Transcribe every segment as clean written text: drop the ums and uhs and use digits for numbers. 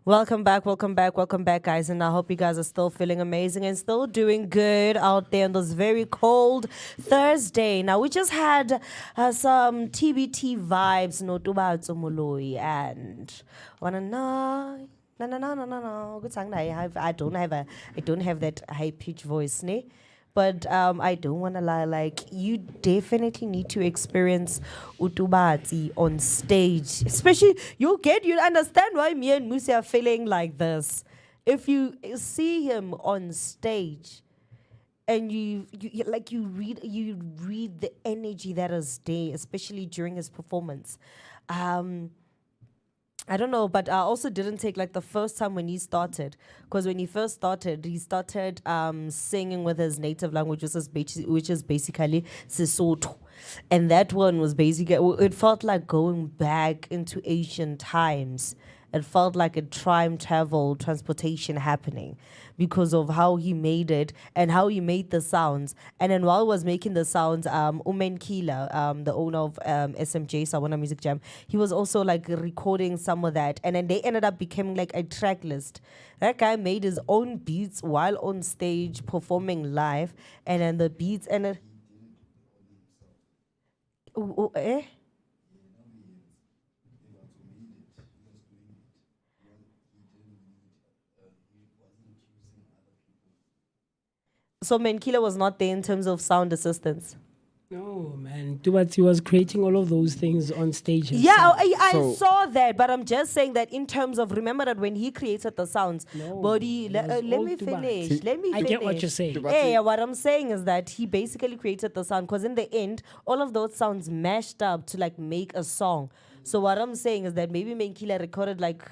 Welcome back, welcome back, welcome back, guys. And I hope you guys are still feeling amazing and still doing good out there on this very cold Thursday. Now, we just had some TBT vibes, no tubatso moloi, and wanna know. No, no, no, no, no, no. Good song. I don't have that high pitched voice, ne? But I don't want to lie. Like, you definitely need to experience Utubati on stage. Especially, you'll understand why me and Musi are feeling like this. If you see him on stage and you read the energy that is there, especially during his performance. I don't know, but I also didn't take like the first time when he started, because when he first started, he started singing with his native language, which is basically Sesotho, and that one was basically it felt like going back into ancient times. It felt like a time travel transportation happening because of how he made it and how he made the sounds. And then while he was making the sounds, Umen Kila, the owner of SMJ, Sawana Music Jam, he was also like recording some of that. And then they ended up becoming like a track list. That guy made his own beats while on stage performing live. And then the beats and it. Eh? So Menkila was not there in terms of sound assistance. No, man. Tubati was creating all of those things on stage. Yeah, himself. I saw that, but I'm just saying that in terms of, remember that when he created the sounds, No, body. it was Let all me Tubati. finish. Let me I finish. get what you're saying. Yeah, what I'm saying is that he basically created the sound because in the end, all of those sounds mashed up to like make a song. So what I'm saying is that maybe Menkila recorded like,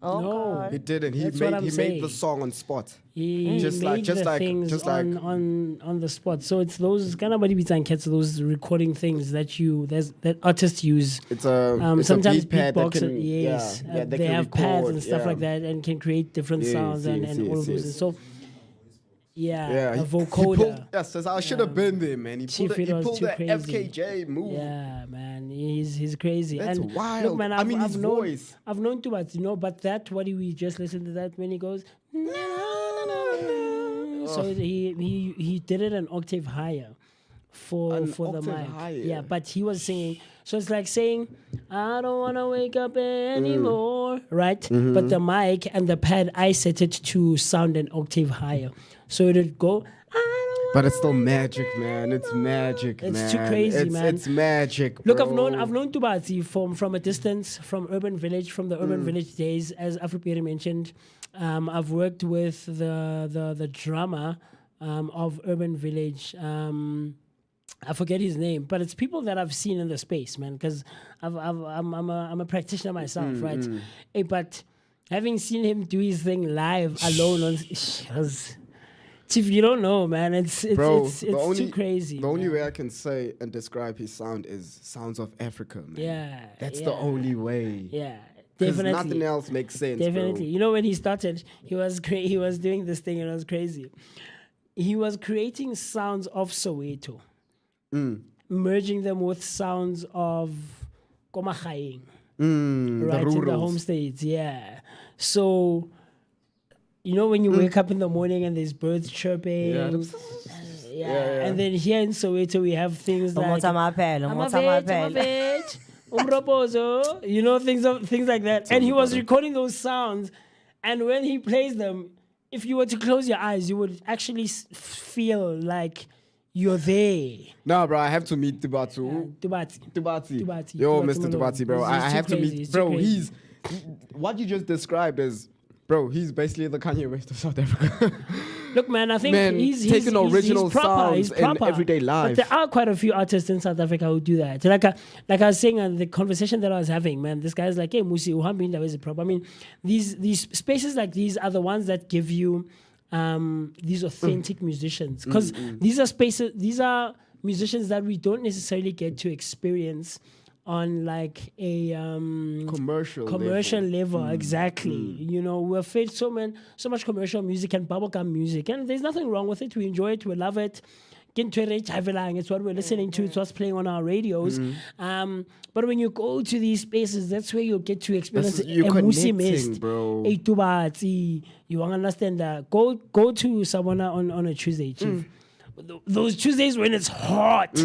oh No. God. He didn't. He That's what I'm made saying. the song on spot. He Just made like- just the like- things just like- on the spot. So it's those kind of body beats and cats, those recording things that artists use. It's a it's Sometimes a beat pad that beatbox, can, yes, they they can have pads record, and stuff yeah. like that, and can create different Yes, sounds and yes, all of yes, those. yes. So yeah, Yeah, a he vocoder. pulled, yes, I should have been there, man. He Chief, pulled, the, it he was pulled too the crazy. FKJ move. Yeah, man, he's crazy. That's and wild. Look, man, I mean, his known, voice. I've known Tubat, but that what we just listened to that when he goes. So he did it an octave higher for An the octave mic. higher. Yeah, but he was singing. So it's like saying, I don't wanna wake up anymore, right? Mm-hmm. But the mic and the pad, I set it to sound an octave higher, so it'd go. But it's still magic, man. It's magic, It's man. too crazy, man. It's magic, Look, bro. I've known Tubati from a distance, from Urban Village, from the Urban Village days, as Afroperi mentioned. I've worked with the drummer of Urban Village. I forget his name, but it's people that I've seen in the space, man. Because I'm a practitioner myself, right? Hey, but having seen him do his thing live alone on, Chief, you don't know, man. It's Bro, too crazy. The only man. way I can say and describe his sound is Sounds of Africa, man. Yeah, That's yeah, the only way. Yeah, Because definitely. nothing else makes sense, Definitely. You know, when he started, he was he was doing this thing and it was crazy. He was creating sounds of Soweto, merging them with sounds of Komachayeng, right, in the rurals. home states. Yeah. So, you know, when you wake up in the morning and there's birds chirping. Yeah. And then here in Soweto, we have things like Amapele. Umropozo, you know, things like that. And he was recording those sounds, and when he plays them, if you were to close your eyes, you would actually feel like you're there. No, bro, I have to meet Tubatu. Tubati. Yo, Tubati Mr. Malone. Tubati, bro. He's I too have to crazy, meet. he's too Bro, crazy. what you just described is, bro, he's basically the Kanye West of South Africa. Look, man, I think Man, he's taking original he's proper, he's sounds in proper. everyday life. But there are quite a few artists in South Africa who do that. Like I was saying in the conversation that I was having, man, this guy's like, hey, Musi, uhambi indawo eziproper. I mean, these spaces like these are the ones that give you these authentic musicians. Because these are musicians that we don't necessarily get to experience on like a Commercial level. Exactly. You know, we're fed so much commercial music and bubblegum music, and there's nothing wrong with it. We enjoy it, we love it. it's what we're listening to, it's what's playing on our radios. But when you go to these spaces, that's where you'll get to experience You're Musi connecting, Mist, bro. Tubatsi. You won't understand that. Go to Savannah on a Tuesday, Chief. Those Tuesdays when it's hot.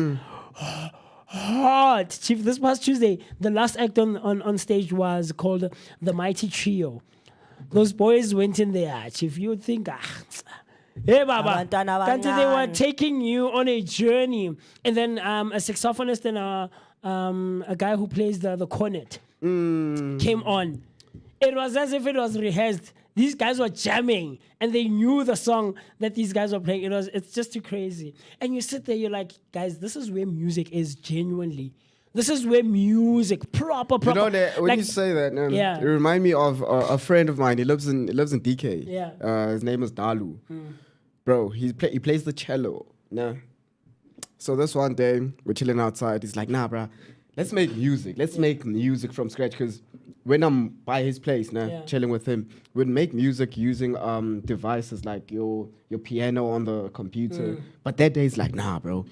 Hot, Chief. This past Tuesday, the last act on stage was called The Mighty Trio. Those boys went in there, Chief. You would think, hey, Baba. Abantwana Kanti they were abancane. taking you on a journey. And then a saxophonist and a guy who plays the cornet came on. It was as if it was rehearsed. These guys were jamming and they knew the song that these guys were playing. It's just too crazy. And you sit there, you're like, guys, this is where music is genuinely. This is where music, proper. You know that when like- you say that, Yeah. it remind me of a friend of mine. He lives in DK. Yeah. His name is Dalu. Bro, he plays the cello. Nah. So this one day we're chilling outside. He's like, nah, bro, let's make music. Let's make music from scratch. Because when I'm by his place, chilling with him, we'd make music using devices like your piano on the computer. But that day he's like, nah, bro,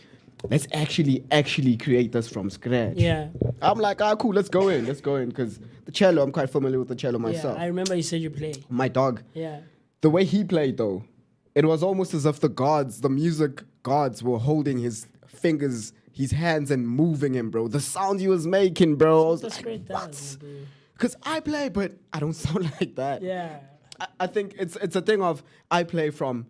let's actually create this from scratch. Yeah. I'm like, cool, let's go in. Because the cello, I'm quite familiar with the cello myself. Yeah, I remember you said you play. My dog. Yeah. The way he played, though, it was almost as if the music gods were holding his fingers, his hands, and moving him, bro. The sound he was making, bro. I was The like, spirit what? does, bro. Because I play, but I don't sound like that. Yeah. I think it's a thing of I play from,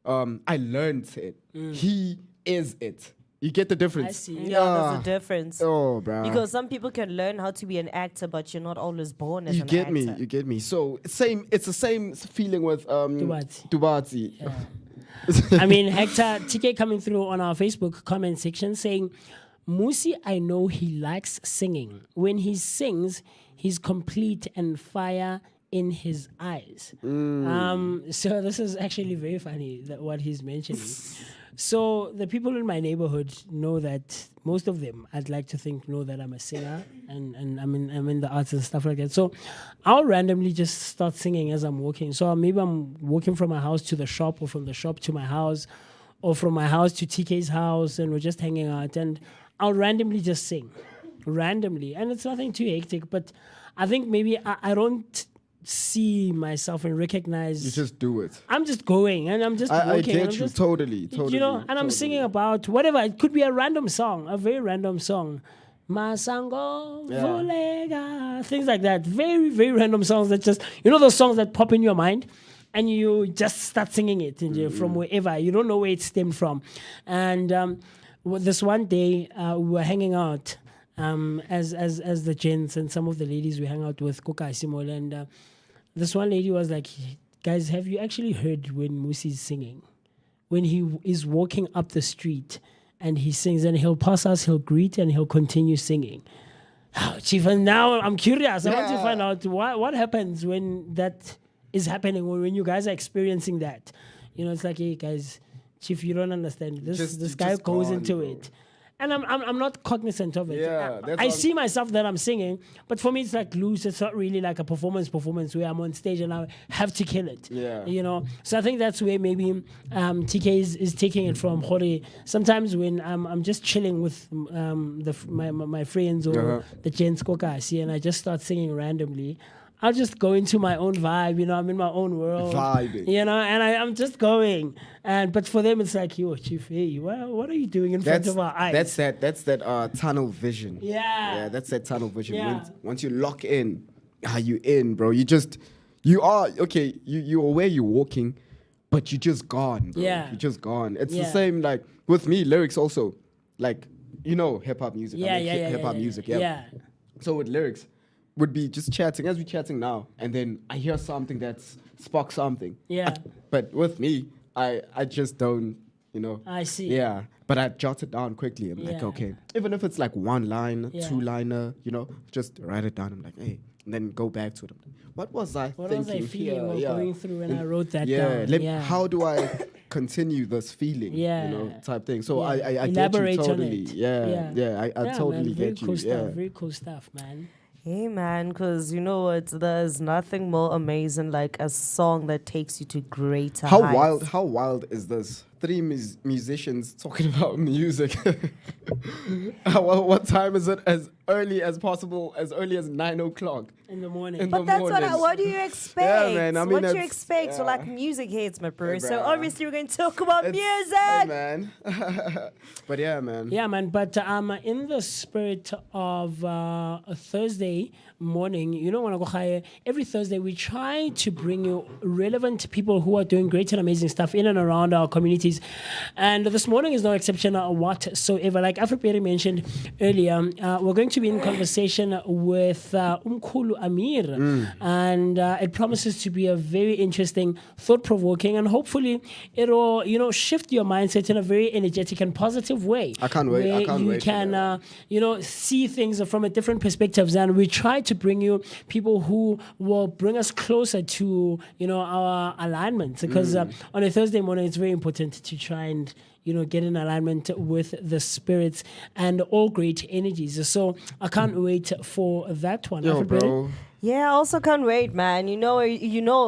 I learned it. He is it. You get the difference? I see. Yeah, there's a difference. Oh, bro. Because some people can learn how to be an actor, but you're not always born as You an get actor. me. You get me. So it's the same feeling with Dubatsi. Dubatsi. I mean, Hector TK coming through on our Facebook comment section saying, Musi, I know he likes singing. When he sings, he's complete and fire in his eyes. So this is actually very funny what he's mentioning. So the people in my neighborhood know that, most of them, I'd like to think, know that I'm a singer and I'm in the arts and stuff like that. So I'll randomly just start singing as I'm walking. So maybe I'm walking from my house to the shop, or from the shop to my house, or from my house to TK's house, and we're just hanging out, and I'll randomly just sing. Randomly. And it's nothing too hectic, but I think maybe I don't see myself and recognize. You just do it. I'm just going and I'm just I walking. get I'm you just, totally. You know, and I'm singing about whatever. It could be a random song, a very random song. Masango, Volega, things like that. Very, very random songs that just, those songs that pop in your mind and you just start singing it from wherever. You don't know where it stemmed from. And this one day, we were hanging out as the gents and some of the ladies we hang out with, Koka Simol, and this one lady was like, guys, have you actually heard when Musi's singing? When he is walking up the street and he sings, and he'll pass us, he'll greet, and he'll continue singing. Oh, Chief, and now I'm curious. I want to find out what happens when that is happening, or when you guys are experiencing that. It's like, hey, guys, Chief, you don't understand. This guy goes into it. And I'm not cognizant of it. Yeah, I see myself that I'm singing, but for me it's like loose. It's not really like a performance where I'm on stage and I have to kill it. Yeah. So I think that's where maybe TK is taking it from. Jorge. Sometimes when I'm just chilling with my friends or the gents Koka, and I just start singing randomly, I'll just go into my own vibe, I'm in my own world. Vibing. And I'm just going. But for them, it's like, yo, Chief, hey, what are you doing in front of our eyes? That's that tunnel vision. Yeah. That's that tunnel vision. Yeah. Once you lock in, you in, bro. You are, okay, you're aware you're walking, but you're just gone, bro. Yeah. You're just gone. It's the same, like, with me, lyrics also. Like, hip-hop music. Hip-hop music, yeah. So with lyrics, would be just chatting as we're chatting now, and then I hear something that's sparks something. Yeah. But with me, I just don't, I see. Yeah. But I jot it down quickly. I'm like, okay, even if it's like one line, two-liner, just write it down. I'm like, hey, and then go back to it. What was I thinking was I feeling here? or going through when I wrote that down? How do I continue this feeling? Type thing. So I Elaborate get you totally. on it. I totally man, get you. Cool stuff, very cool stuff, man. Hey man, because there's nothing more amazing like a song that takes you to greater heights. How wild is this three musicians talking about music. What time is it? As early as possible, as early as 9 o'clock in the morning. in But the that's morning. what do you expect? man, I mean, what do you it's- expect? So yeah. like music hits, my bro. Hey, So bruh. obviously we're going to talk about Hey, music. man. But yeah, man. Yeah, man. But in the spirit of a Thursday morning, you know, every Thursday we try to bring you relevant people who are doing great and amazing stuff in and around our communities. And this morning is no exception whatsoever. Like Afroperi mentioned earlier, we're going to be in conversation with Umkhulu Amir. And it promises to be a very interesting, thought-provoking, and hopefully it'll, you know, shift your mindset in a very energetic and positive way. I can't wait. I Where can't you wait for can, that. you know, see things from a different perspectives. And we try to bring you people who will bring us closer to, you know, our alignment. Because on a Thursday morning, it's very important to try and, you know, get in alignment with the spirits and all great energies. So I can't wait for that one. Yo, Afroperi? bro. Yeah, I also can't wait, man. You know,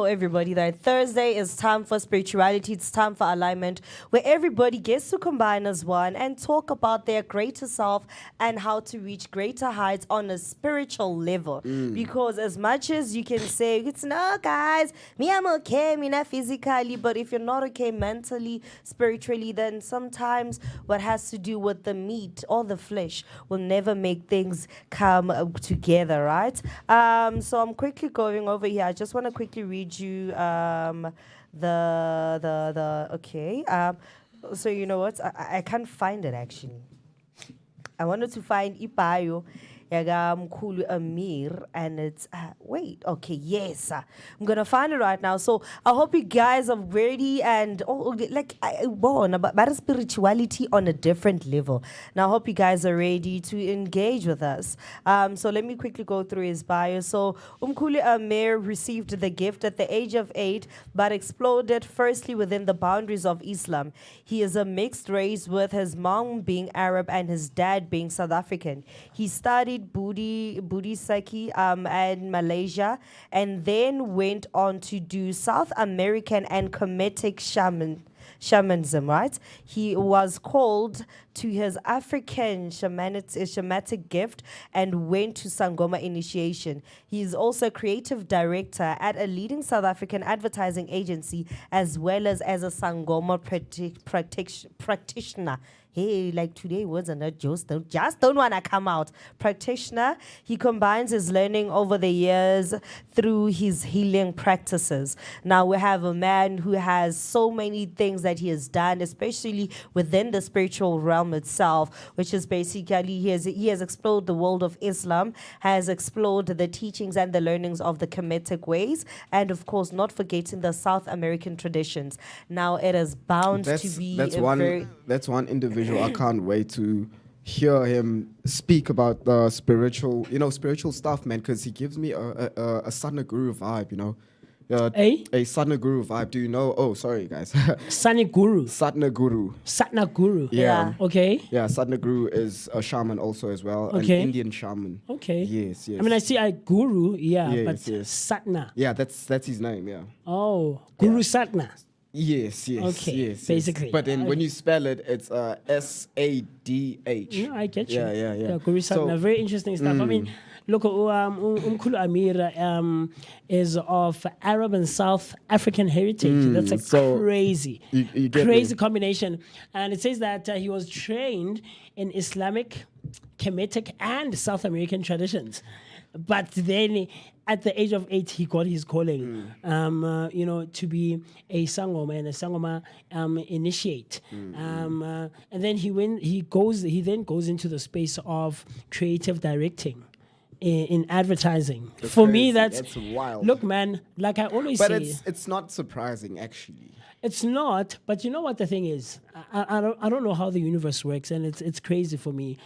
everybody, that Thursday is time for spirituality. It's time for alignment, where everybody gets to combine as one and talk about their greater self and how to reach greater heights on a spiritual level. Because as much as you can say, it's no, guys, me, I'm okay, me not physically, but if you're not okay mentally, spiritually, then sometimes what has to do with the meat or the flesh will never make things come together, right? So I'm quickly going over here. I just want to quickly read you okay. So you know what? I can't find it actually. I wanted to find Ipayo Mkhulu Amir, and it's okay, yes, I'm gonna find it right now. So I hope you guys are ready and about spirituality on a different level. Now I hope you guys are ready to engage with us. So let me quickly go through his bio. So Mkhulu Amir received the gift at the age of 8, but exploded firstly within the boundaries of Islam. He is a mixed race, with his mom being Arab and his dad being South African. He studied Buddhism and Malaysia, and then went on to do South American and Kemetic shamanism, right? He was called to his African shamanic gift and went to Sangoma initiation. He is also a creative director at a leading South African advertising agency, as well as a Sangoma practitioner. Hey, like today words are not just don't want to come out. Practitioner. He combines his learning over the years through his healing practices. Now we have a man who has so many things that he has done, especially within the spiritual realm itself, which is basically he has explored the world of Islam, has explored the teachings and the learnings of the Kemetic ways, and of course not forgetting the South American traditions. Now it is bound to be that's one individual I can't wait to hear him speak about the spiritual stuff, man, because he gives me a Sadhana Guru vibe, you know. A Sadhana Guru vibe. Do you know? Oh, sorry, guys. Sadhana Guru. Sadhana Guru. Sadhana Guru. Yeah. Okay. Yeah, Sadhana Guru is a shaman also as well, Okay. an Indian shaman. Okay. Yes. I mean, I see a guru, Yes, but yes. Sadhana. Yeah, that's his name. Yeah. Oh, Guru Sadhana. Yes. Okay, Yes. basically. But then when you spell it, it's SADH. Yeah, I get you. Yeah. Guru Sadhana, very interesting stuff. I mean, look, Mkhulu Amir is of Arab and South African heritage. That's a so crazy, you get crazy me. combination. And it says that he was trained in Islamic, Kemetic, and South American traditions. But then at the age of 8, he got his calling, to be a Sangoma and a Sangoma initiate. And then he then goes into the space of creative directing in advertising. For me, That's wild. Look, man, like I always But say, it's not surprising actually. it's not. But you know what the thing is? I don't know how the universe works, and it's crazy for me.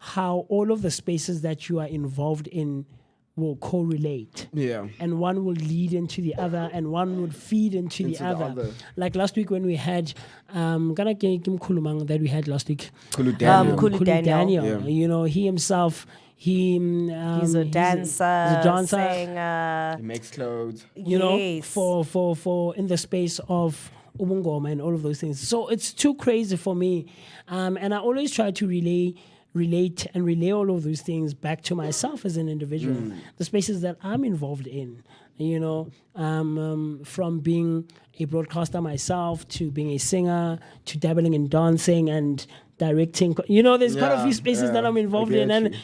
How all of the spaces that you are involved in will correlate. Yeah. And one will lead into the other, and one would feed into the other. Like last week when we had that we had last week. Kulu Daniel. Kulu Daniel. Yeah. You know, he himself, he's a dancer, he's a dancer. singer. He makes clothes. You know, Yes. for in the space of ubungoma and all of those things. So it's too crazy for me. And I always try to relate and relay all of those things back to myself as an individual, the spaces that I'm involved in, you know, from being a broadcaster myself to being a singer to dabbling in dancing and directing. You know, there's quite a few spaces that I'm involved in, and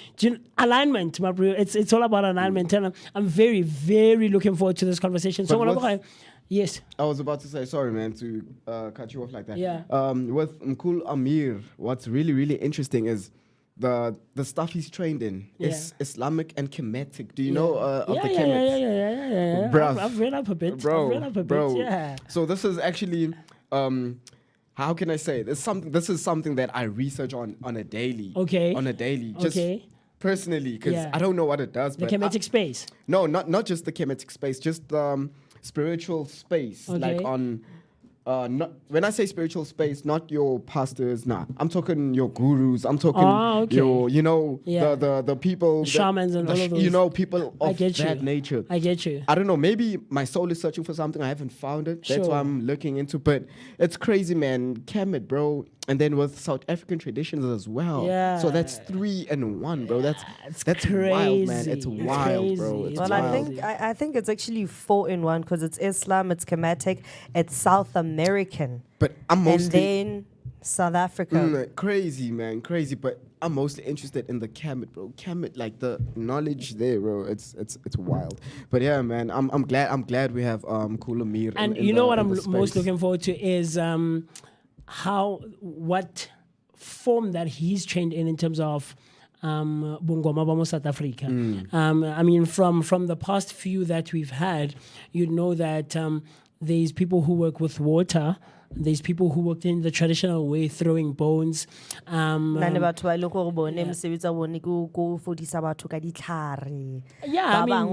alignment, my bro. It's all about alignment, and I'm very, very looking forward to this conversation. So yes, I was about to say, sorry, man, to cut you off like that. Yeah. With Mkul Amir, what's really, really interesting is the stuff he's trained in is Islamic and Kemetic. Do you know of the Kemet? Yeah. Bruv. I've read up a bit. Bro. Yeah. So this is actually, how can I say? This is something that I research on a daily. Okay. On a daily. Just personally, because I don't know what it does. The Kemetic space. No, not just the Kemetic space, just spiritual space. Okay. Like on. Not when I say spiritual space, not your pastors. Nah, I'm talking your gurus. I'm talking your, the people, shamans and all of those. You know, people of that nature. I get you. I don't know. Maybe my soul is searching for something. I haven't found it. That's why I'm looking into. But it's crazy, man. Kemet, bro. And then with South African traditions as well. Yeah. So that's 3 in 1, bro. That's crazy. wild, man. It's wild, bro. It's well, wild. I think it's actually 4 in 1 because it's Islam, it's Kemetic, it's South American. But I'm mostly... And then South Africa. Crazy, man. Crazy. But I'm mostly interested in the Kemet, bro. Kemet, like the knowledge there, bro. It's wild. But yeah, man, I'm glad we have Kul Amir. And you know what I'm most looking forward to is what form that he's trained in terms of Bungoma Bamo South Africa. I mean, from the past few that we've had, you know that there's people who work with water. There's people who worked in the traditional way, throwing bones. Yeah, I mean,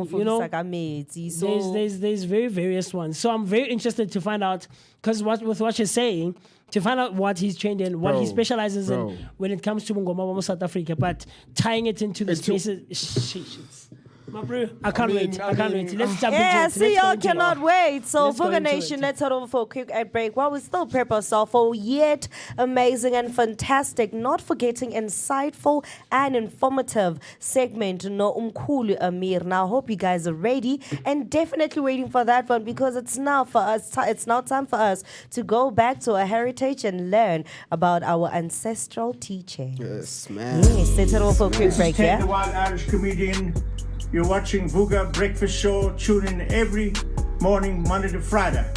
you know, there's very various ones. So I'm very interested to find out, because with what you're saying, to find out what he's trained in, what he specializes in when it comes to Bungoma South Africa, but tying it into the spaces. My bro, I can't wait. Let's jump into it. Yeah, see, y'all cannot wait. So, Vooka Nation, let's head over for a quick ad break while we still prep ourselves for yet amazing and fantastic, not forgetting insightful and informative segment, No Umkulu Amir. Now, I hope you guys are ready and definitely waiting for that one, because it's now for us. It's now time for us to go back to our heritage and learn about our ancestral teachings. Yes, man. Yes, let's head over for a quick break. Ted, the wild Irish comedian. You're watching Vooka Breakfast Show. Tune in every morning, Monday to Friday.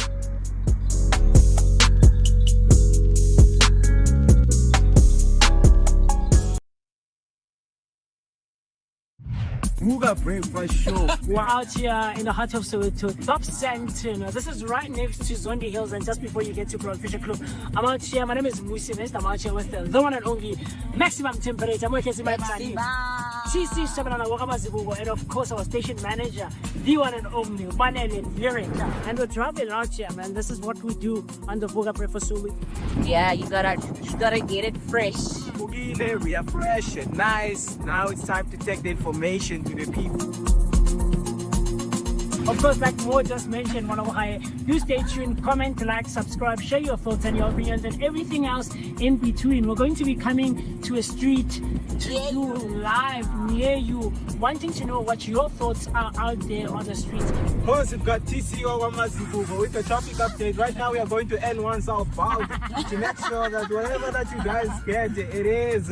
Vooka Breakfast Show. We're out here in the heart of Soweto, Top Santon. This is right next to Zondi Hills, and just before you get to Broad Fisher Club. I'm out here. My name is Musi Nest. I'm out here with the one and only maximum temperature. I'm working with my body. TC Shabalana Wakamazibugo, and of course our station manager, the one and only Manelin Lyric. And we're traveling out here, man. This is what we do on the Vooka Breakfast Show. Yeah, you gotta get it fresh. We are fresh and nice. Now it's time to take the information to the people. Of course, like Mo just mentioned, do stay tuned, comment, like, subscribe, share your thoughts and your opinions and everything else in between. We're going to be coming to a street to do live near you, wanting to know what your thoughts are out there on the street. Of course, we've got TCO Wamazibugo with the traffic update. Right now, we are going to N1 southbound to make sure that whatever that you guys get, it is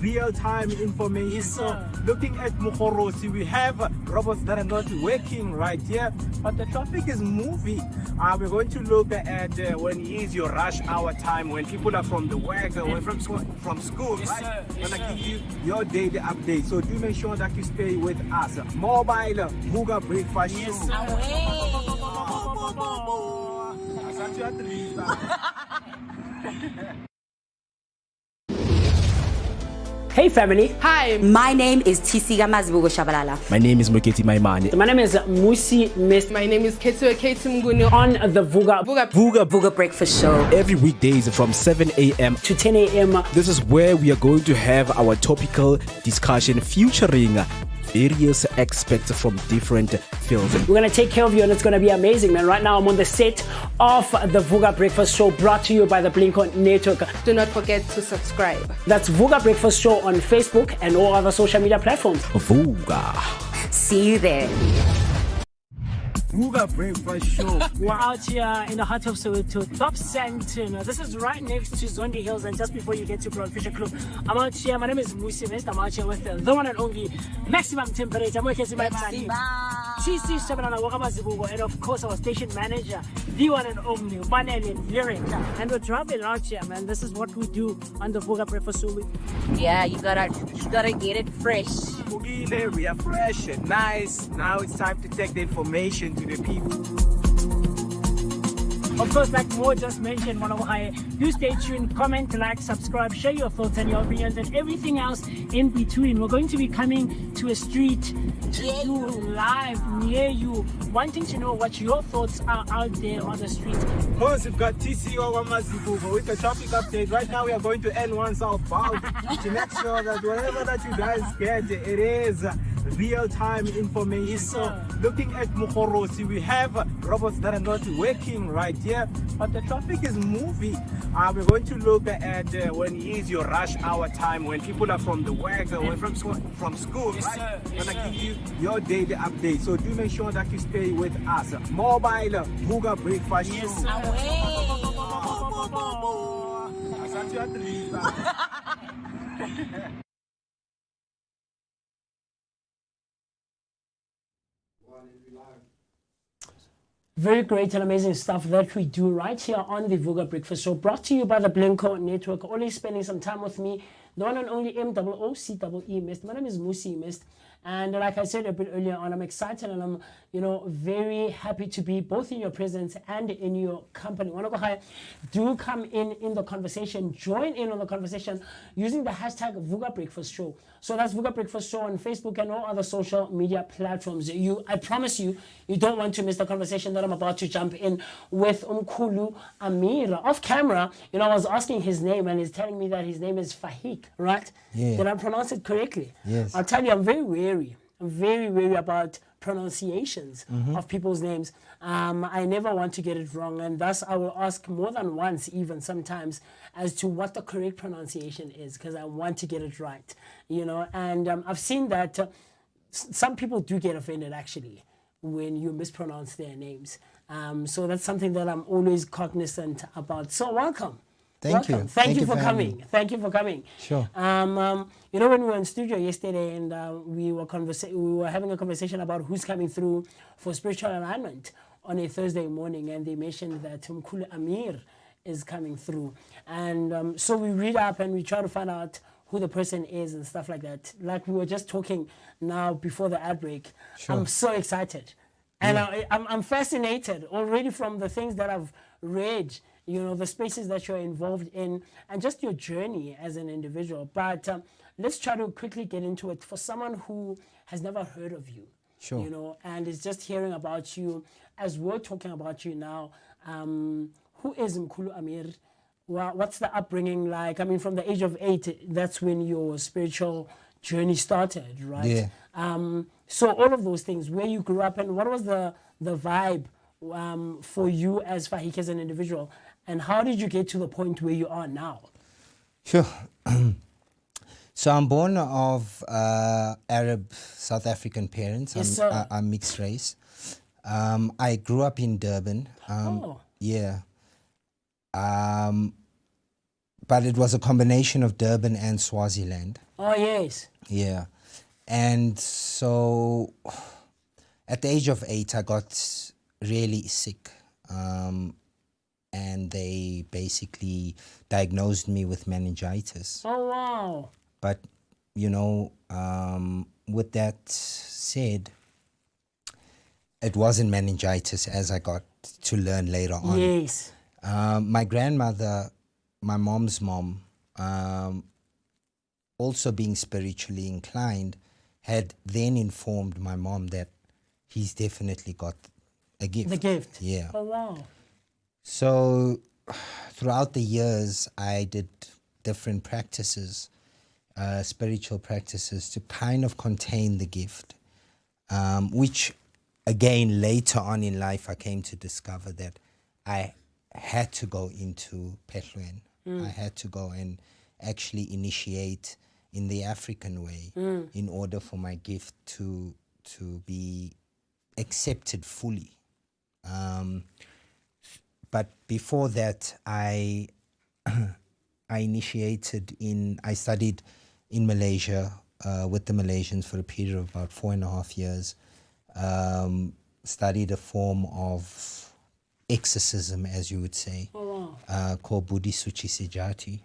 real-time information. Yes, so looking at Mukhorosi, we have robots that are not working right here, but the traffic is moving. We're going to look at when is your rush hour time, when people are from the work, from school, yes, right? Sir. Yes, I'm gonna give you your daily update, so do make sure that you stay with us. Mobile Vooka Breakfast Yes, Show. sir. I thought you had to leave that. Hey family. Hi, my name is Tisiga Mazibugo Shabalala. My name is Moketi Maimane. My name is Musi Nest. My name is Ketu Ketumgunu On the Vooka Vooka Breakfast Show. Every weekdays from 7 a.m. to 10 a.m. This is where we are going to have our topical discussion featuring various aspects from different fields. We're going to take care of you and it's going to be amazing, man. Right now I'm on the set of the Vooka Breakfast Show brought to you by the Blink-On Network. Do not forget to subscribe. That's Vooka Breakfast Show on Facebook and all other social media platforms. Vooka. See you there. Vooka Breakfast Show. We're out here in the heart of Soweto, Top Santon. This is right next to Zondi Hills and just before you get to Broad Fisher Club. I'm out here, my name is Musi West. I'm out here with the one and only maximum temperature. I'm working with my man. TC Shabalala Wakamazibugo, and of course our station manager, the one and only Manele Lyric. And we're traveling out here, man. This is what we do on the Vooka Breakfast Show. Yeah, you gotta get it fresh. Bugile, we are fresh and nice. Now it's time to take the information to the people. Of course, like Mo just mentioned, do stay tuned, comment, like, subscribe, share your thoughts and your opinions and everything else in between. We're going to be coming to a street to do live near you, wanting to know what your thoughts are out there on the street. First, we've got TC Mazibugo with the traffic update. Right now, we are going to N1 southbound to make sure that whatever that you guys get, it is real-time information. Yes, sir. So, looking at Mukhorosi, we have robots that are not working right here, but the traffic is moving. We're going to look at when is your rush hour time, when people are from the work, or from school, Yes, right? sir. Yes, Gonna sir. give you your daily update. So do make sure that you stay with us. Mobile Vooka Breakfast Yes, Show. sir. Asante Atlisa. Very great and amazing stuff that we do right here on the Vooka Breakfast Show, brought to you by the Blink-On Network. Always spending some time with me, the one and only MOOCEE Mist. My name is Musi Mist. And like I said a bit earlier on, I'm excited and I'm, very happy to be both in your presence and in your company. Do come in the conversation, join in on the conversation using the hashtag Vooka Breakfast Show. So that's Vooka Breakfast Show on Facebook and all other social media platforms. I promise you don't want to miss the conversation that I'm about to jump in with Umkhulu Amir. Off camera, I was asking his name and he's telling me that his name is Fahik, right? Yeah. Did I pronounce it correctly? Yes. I'll tell you, I'm very wary. I'm very wary about pronunciations of people's names. I never want to get it wrong, and thus I will ask more than once, even sometimes, as to what the correct pronunciation is, because I want to get it right. And I've seen that some people do get offended actually when you mispronounce their names. So that's something that I'm always cognizant about. So welcome. Thank you. Thank you for having coming. me. Thank you for coming. Sure. When we were in studio yesterday and we were having a conversation about who's coming through for spiritual alignment on a Thursday morning, and they mentioned that Umkhulu Amir is coming through. And so we read up and we try to find out who the person is and stuff like that. Like we were just talking now before the ad break. Sure. I'm so excited. And I'm fascinated already from the things that I've read, the spaces that you're involved in, and just your journey as an individual. But let's try to quickly get into it for someone who has never heard of you. Sure. And is just hearing about you as we're talking about you now. Who is Umkhulu Amir? What's the upbringing like? I mean, from the age of 8, that's when your spiritual journey started, right? Yeah. So all of those things, where you grew up, and what was the vibe for you as Fahik as an individual, and how did you get to the point where you are now? Sure. So I'm born of Arab South African parents. Yes, sir. I'm mixed race. I grew up in Durban. Yeah. But it was a combination of Durban and Swaziland. Oh, yes. Yeah. And so at the age of 8, I got really sick. And they basically diagnosed me with meningitis. Oh, wow. But, with that said, it wasn't meningitis, as I got to learn later on. Yes. My grandmother, my mom's mom, also being spiritually inclined, had then informed my mom that he's definitely got a gift. The gift. Yeah. Oh, wow. So throughout the years, I did different practices. spiritual practices to kind of contain the gift, which again later on in life I came to discover that I had to go into Pehluen. I had to go and actually initiate in the African way in order for my gift to be accepted fully. But before that, I I studied in Malaysia with the Malaysians for a period of about 4.5 years. Studied a form of exorcism, as you would say, called Buddhi Suci Sejati.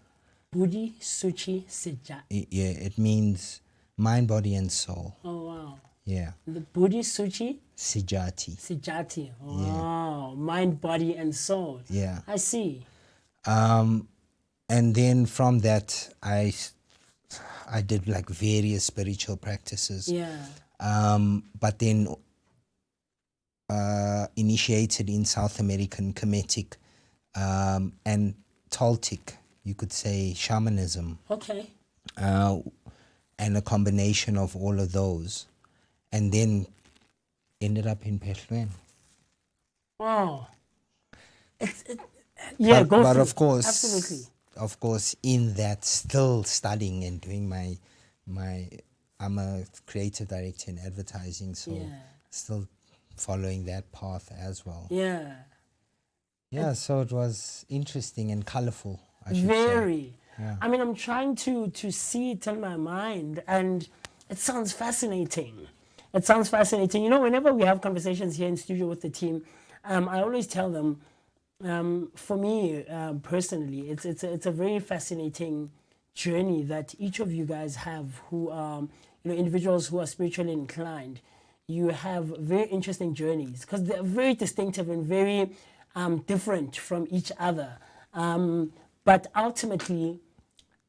Buddhi Suci Sejati. Yeah, it means mind, body, and soul. Oh, wow. Yeah. The Buddhi Suci Sejati. Sejati. Wow. Mind, body, and soul. Yeah. I see. And then from that, I did like various spiritual practices. Yeah. But then initiated in South American Kemetic and Toltec, you could say shamanism. Okay. And a combination of all of those. And then ended up in Pehluen. Wow. But of course, absolutely. Of course, in that, still studying and doing I'm a creative director in advertising, so still following that path as well. Yeah. Yeah, so it was interesting and colorful, I should say. Very. Yeah. I mean, I'm trying to see it in my mind, and it sounds fascinating. It sounds fascinating. You know, whenever we have conversations here in studio with the team, I always tell them, for me personally, it's a very fascinating journey that each of you guys have, who are individuals who are spiritually inclined. You have very interesting journeys because they're very distinctive and very different from each other. But ultimately,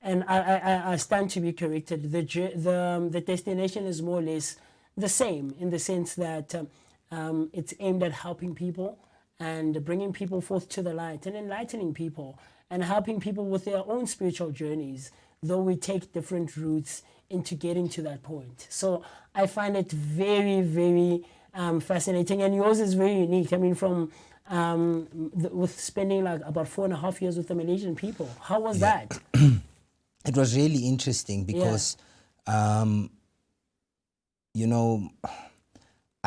and I stand to be corrected, the destination is more or less the same, in the sense that it's aimed at helping people and bringing people forth to the light and enlightening people and helping people with their own spiritual journeys, though we take different routes into getting to that point. So I find it very, very fascinating, and yours is very unique. I mean, from with spending like about 4.5 years with the Malaysian people. How was that? It was really interesting because, I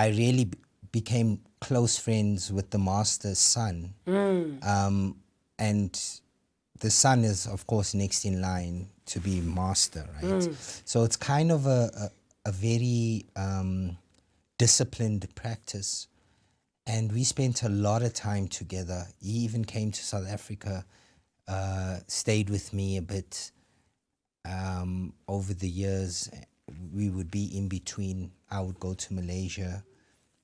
really became close friends with the master's son. And the son is, of course, next in line to be master, right? So it's kind of a very disciplined practice. And we spent a lot of time together. He even came to South Africa, stayed with me a bit. Over the years, we would be in between. I would go to Malaysia.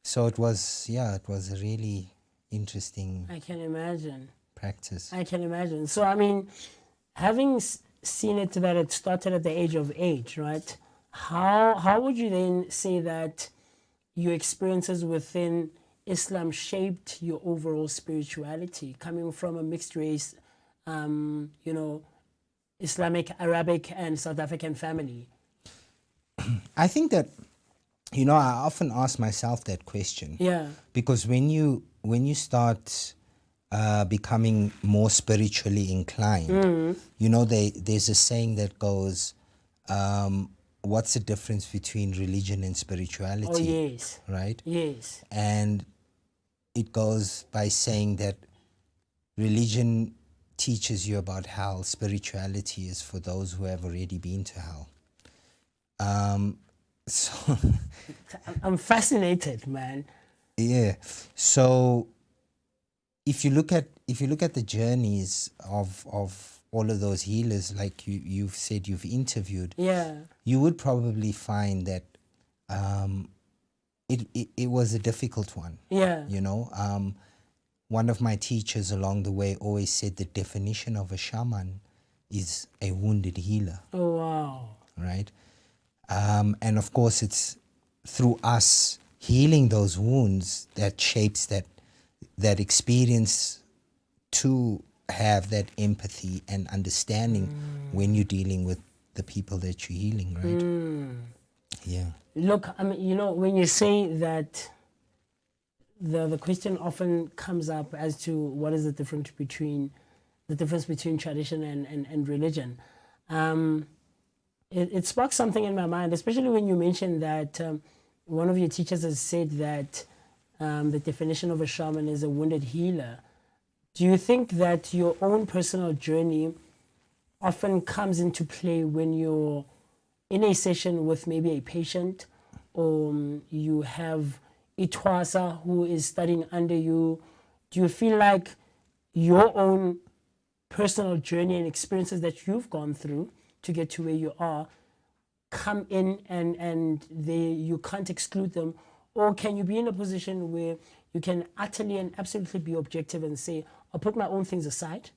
So it was a really interesting I can imagine. practice. I can imagine. So, I mean, having seen it that it started at the age of 8, right? How would you then say that your experiences within Islam shaped your overall spirituality, coming from a mixed race, Islamic, Arabic, and South African family? I think that, I often ask myself that question. Yeah. Because when you start becoming more spiritually inclined, there's a saying that goes, what's the difference between religion and spirituality? Oh, yes. Right? Yes. And it goes by saying that religion teaches you about hell, spirituality is for those who have already been to hell. So I'm fascinated, man. Yeah. So if you look at the journeys of all of those healers, like you've said you've interviewed, you would probably find that it was a difficult one. Yeah. One of my teachers along the way always said the definition of a shaman is a wounded healer. Oh, wow. Right? And of course, it's through us healing those wounds that shapes that experience to have that empathy and understanding when you're dealing with the people that you're healing, right? Yeah. Look, I mean, you know, when you say that, the question often comes up as to what is the difference between tradition and religion. It sparks something in my mind, especially when you mentioned that one of your teachers has said that the definition of a shaman is a wounded healer. Do you think that your own personal journey often comes into play when you're in a session with maybe a patient, or you have Itwasa who is studying under you? Do you feel like your own personal journey and experiences that you've gone through to get to where you are come in and you can't exclude them? Or can you be in a position where you can utterly and absolutely be objective and say, I'll put my own things aside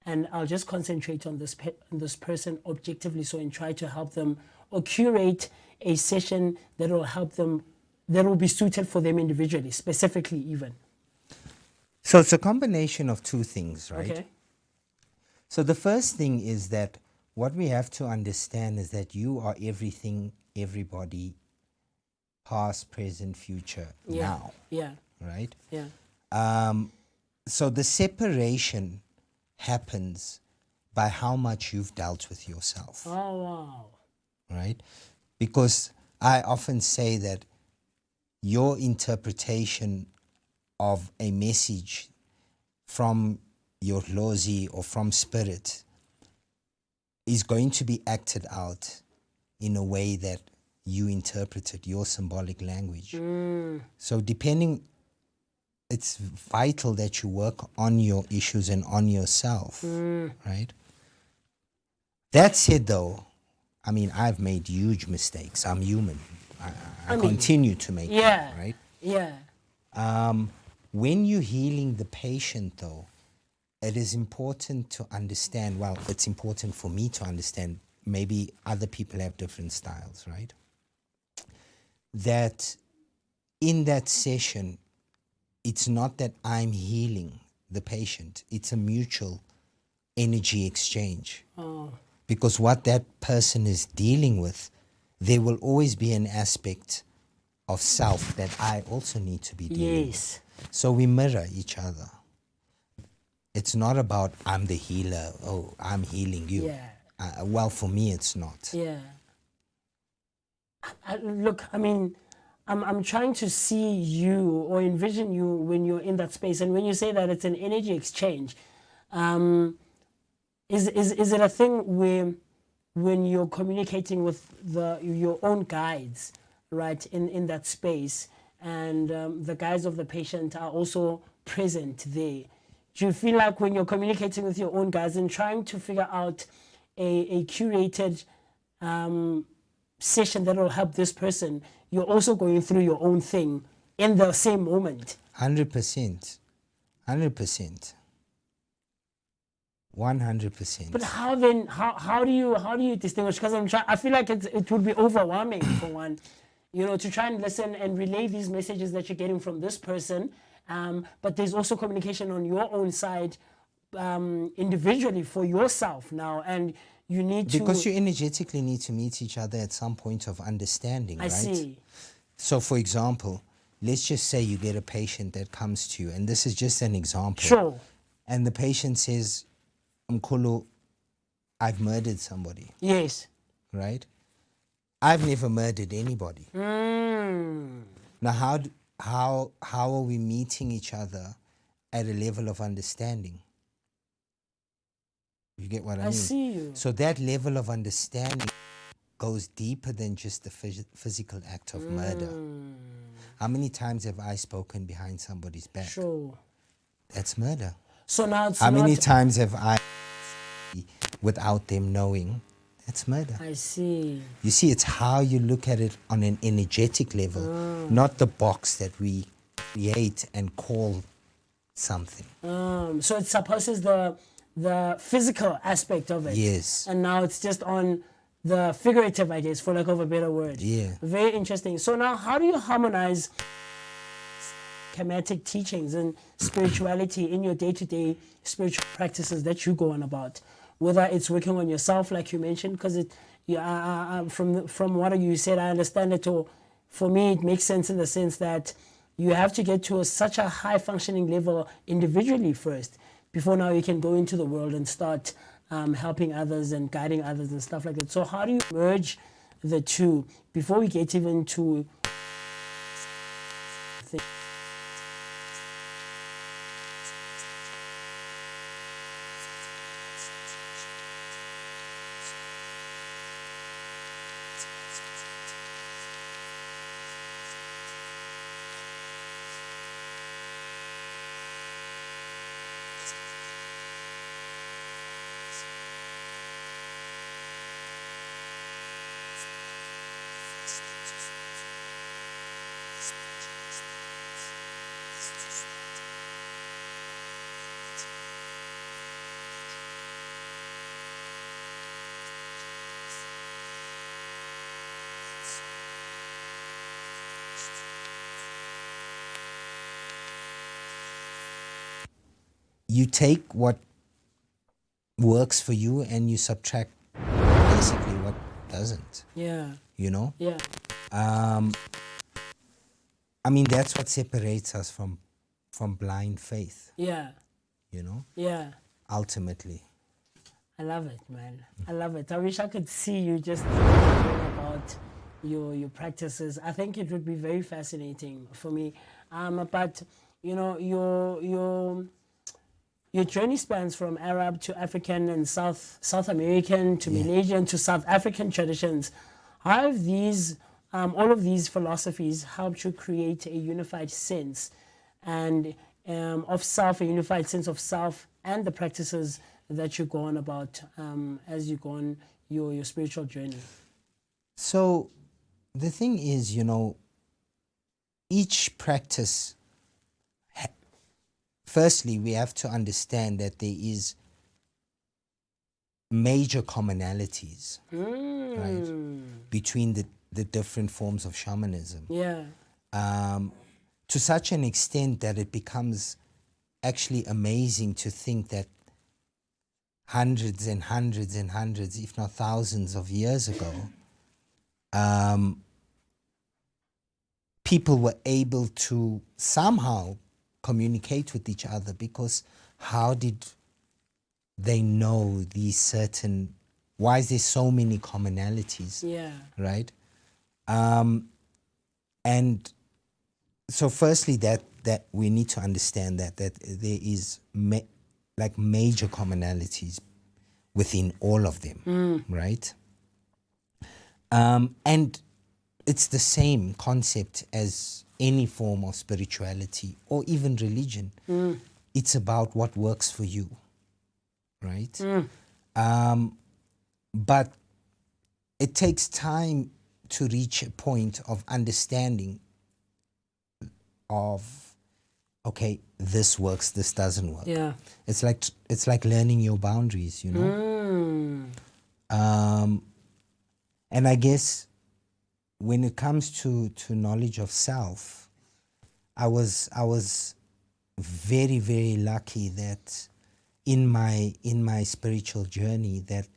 and I'll just concentrate on this person objectively, so and try to help them or curate a session that will help them, that will be suited for them individually, specifically even? So it's a combination of two things, right? Okay. So the first thing is that what we have to understand is that you are everything, everybody, past, present, future, now, Yeah. right? Yeah. So the separation happens by how much you've dealt with yourself, Oh, wow. right? Because I often say that your interpretation of a message from your lozi or from spirit is going to be acted out in a way that you interpreted your symbolic language. So depending, it's vital that you work on your issues and on yourself, right? That said, though, I mean, I've made huge mistakes. I'm human. I mean, continue to make Yeah. them, right? Yeah. When you're healing the patient, though, it is important to understand, well, it's important for me to understand, maybe other people have different styles, right? That in that session, it's not that I'm healing the patient, it's a mutual energy exchange. Because what that person is dealing with, there will always be an aspect of self that I also need to be dealing Yes. with. So we mirror each other. It's not about I'm the healer, oh, I'm healing you. Yeah. Well, for me, it's not. Yeah. Look, I mean, I'm trying to see you or envision you when you're in that space. And when you say that it's an energy exchange, is it a thing where when you're communicating with your own guides, right, in that space, and the guides of the patient are also present there, do you feel like when you're communicating with your own guides and trying to figure out a curated session that will help this person, you're also going through your own thing in the same moment? 100%. 100%. 100%. But how then? How do you distinguish? Because I feel like it would be overwhelming for one, to try and listen and relay these messages that you're getting from this person. But there's also communication on your own side, individually for yourself now, and you need to, because you energetically need to meet each other at some point of understanding, I right? see. So, for example, let's just say you get a patient that comes to you, and this is just an example. Sure. And the patient says, Mkhulu, I've murdered somebody. Yes. Right? I've never murdered anybody. Now, how are we meeting each other at a level of understanding? You get what I mean? I see you. So that level of understanding goes deeper than just the physical act of murder. How many times have I spoken behind somebody's back? Sure. That's murder. So now it's How many times have I, without them knowing? That's murder. I see. You see, it's how you look at it on an energetic level, not the box that we create and call something. So it supposes the physical aspect of it. Yes. And now it's just on the figurative, I guess, for lack of a better word. Yeah. Very interesting. So now how do you harmonize Kemetic teachings and spirituality in your day-to-day spiritual practices that you go on about? Whether it's working on yourself, like you mentioned, because from what you said, I understand it. Or for me, it makes sense in the sense that you have to get to such a high functioning level individually first, before now you can go into the world and start helping others and guiding others and stuff like that. So how do you merge the two before we get even to you take what works for you and you subtract basically what doesn't, yeah, you know? yeah, I mean, that's what separates us from blind faith, yeah, you know, yeah. ultimately. I love it, man. I love it. I wish I could see you just talking about your practices. I think it would be very fascinating for me. But you know, your journey spans from Arab to African and South American to Malaysian to South African traditions. How have these all of these philosophies helped you create a unified sense and of self, a unified sense of self, and the practices that you go on about as you go on your spiritual journey? So the thing is, you know, each practice, firstly, we have to understand that there is major commonalities, right, between the different forms of shamanism. Yeah. To such an extent that it becomes actually amazing to think that hundreds and hundreds and hundreds, if not thousands of years ago, people were able to somehow communicate with each other, because how did they know these certain, why is there so many commonalities? Yeah. Right? And so firstly that we need to understand that there is like major commonalities within all of them, right? And it's the same concept as any form of spirituality or even religion. It's about what works for you, right? But it takes time to reach a point of understanding of, okay, this works, this doesn't work. Yeah. It's like learning your boundaries, you know. And I guess when it comes to knowledge of self, I was very, very lucky that in my spiritual journey that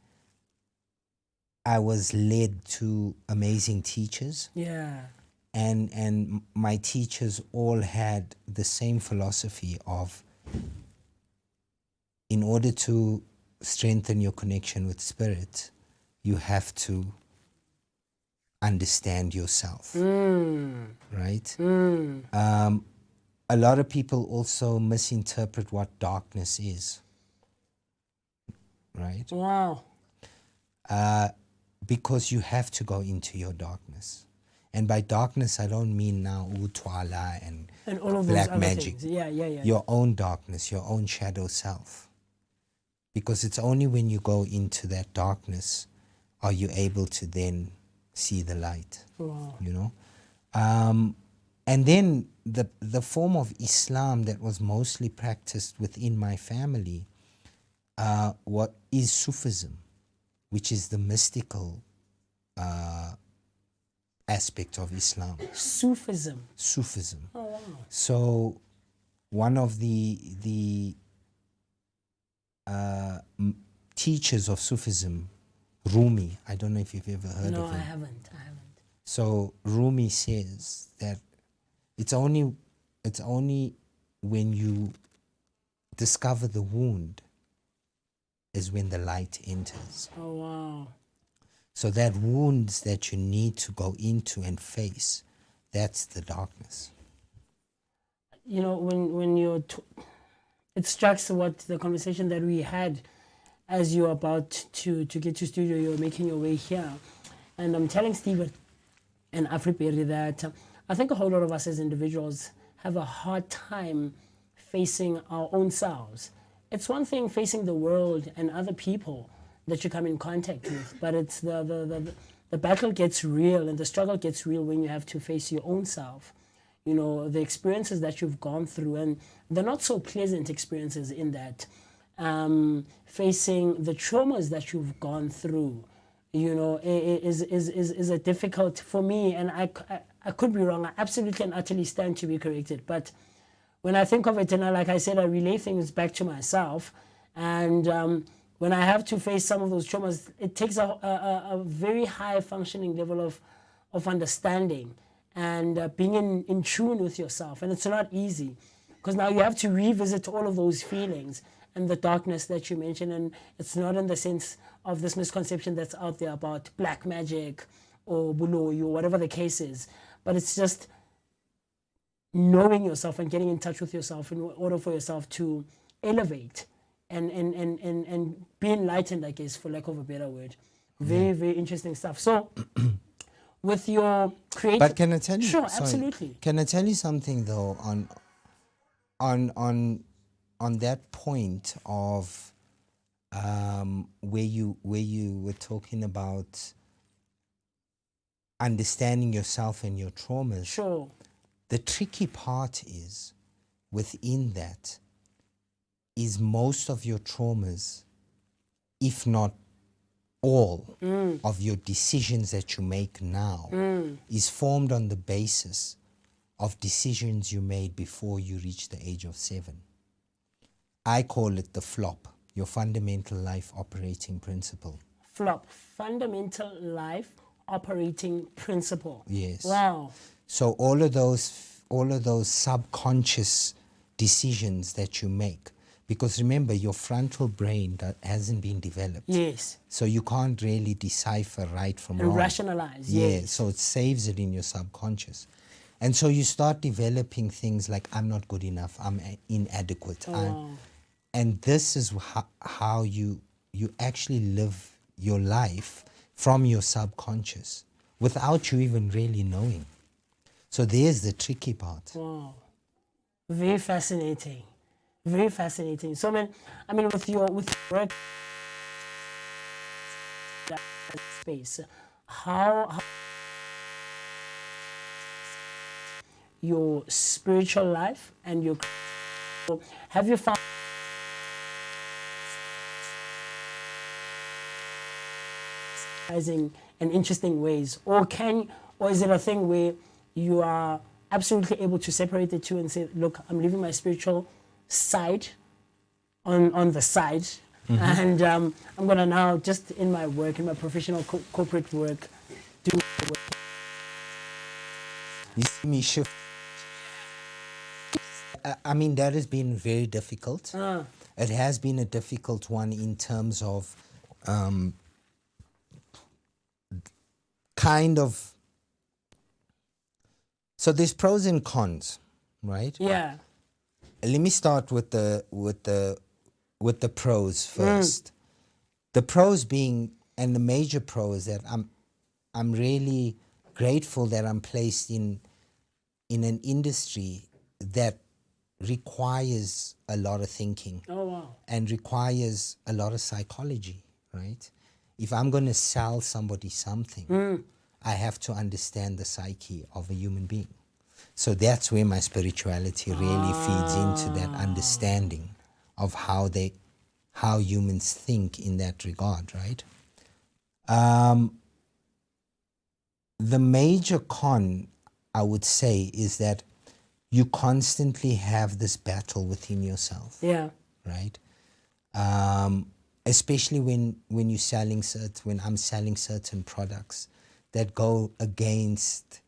I was led to amazing teachers. Yeah. And my teachers all had the same philosophy of, in order to strengthen your connection with spirit, you have to understand yourself, right? A lot of people also misinterpret what darkness is, right? Wow. Because you have to go into your darkness. And by darkness, I don't mean now Utwala and all of black those other magic. things. Yeah. Your own darkness, your own shadow self. Because it's only when you go into that darkness are you able to then see the light. Wow. You know? And then the form of Islam that was mostly practiced within my family what is Sufism, which is the mystical aspect of Islam. Sufism. Sufism. Oh, wow. So one of the teachers of Sufism Rumi. I don't know if you've ever heard No, of I him. haven't. So Rumi says that it's only when you discover the wound is when the light enters. Oh, wow. So that wounds that you need to go into and face, that's the darkness. You know, when you're, it strikes what the conversation that we had as you're about to get to studio, you're making your way here. And I'm telling Stephen and Afriperi that I think a whole lot of us as individuals have a hard time facing our own selves. It's one thing facing the world and other people that you come in contact with, but it's the battle gets real and the struggle gets real when you have to face your own self. You know, the experiences that you've gone through, and they're not so pleasant experiences in that. Facing the traumas that you've gone through, you know, is a difficult for me, and I could be wrong. I absolutely and utterly stand to be corrected. But when I think of it, and like I said, I relay things back to myself, and when I have to face some of those traumas, it takes a very high functioning level of understanding and being in tune with yourself. And it's not easy, because now you have to revisit all of those feelings and the darkness that you mentioned. And it's not in the sense of this misconception that's out there about black magic or buloy or whatever the case is, but it's just knowing yourself and getting in touch with yourself in order for yourself to elevate and be enlightened, I guess, for lack of a better word. Very, very interesting stuff. So with your creative... But can I tell you? Sure, sorry, absolutely. Can I tell you something though on that point of where you were talking about understanding yourself and your traumas? Sure. The tricky part is within that is most of your traumas, if not all of your decisions that you make now is formed on the basis of decisions you made before you reached the age of 7. I call it the FLOP, your fundamental life operating principle. FLOP, fundamental life operating principle. Yes. Wow. So all of those subconscious decisions that you make, because remember your frontal brain that hasn't been developed. Yes. So you can't really decipher right from And wrong. rationalize. Yeah, Yes. so it saves it in your subconscious. And so you start developing things like, I'm not good enough, I'm inadequate. And this is how you actually live your life from your subconscious without you even really knowing. So there's the tricky part. Wow. Very fascinating. Very fascinating. So I mean with your work space, how your spiritual life and your, have you found in interesting ways, or is it a thing where you are absolutely able to separate the two and say, look, I'm living my spiritual side on the side, and I'm gonna now just in my work, in my professional corporate work, do work. You see me shift. I mean, that has been very difficult. It has been a difficult one in terms of kind of. So there's pros and cons, right? Yeah. Let me start with the pros first. The pros being, and the major pro is that I'm really grateful that I'm placed in an industry that requires a lot of thinking. Oh wow. And requires a lot of psychology, right? If I'm going to sell somebody something, I have to understand the psyche of a human being. So that's where my spirituality really feeds into that understanding of how humans think in that regard, right? The major con, I would say, is that you constantly have this battle within yourself. Yeah. Right? especially when you're selling when I'm selling certain products that go against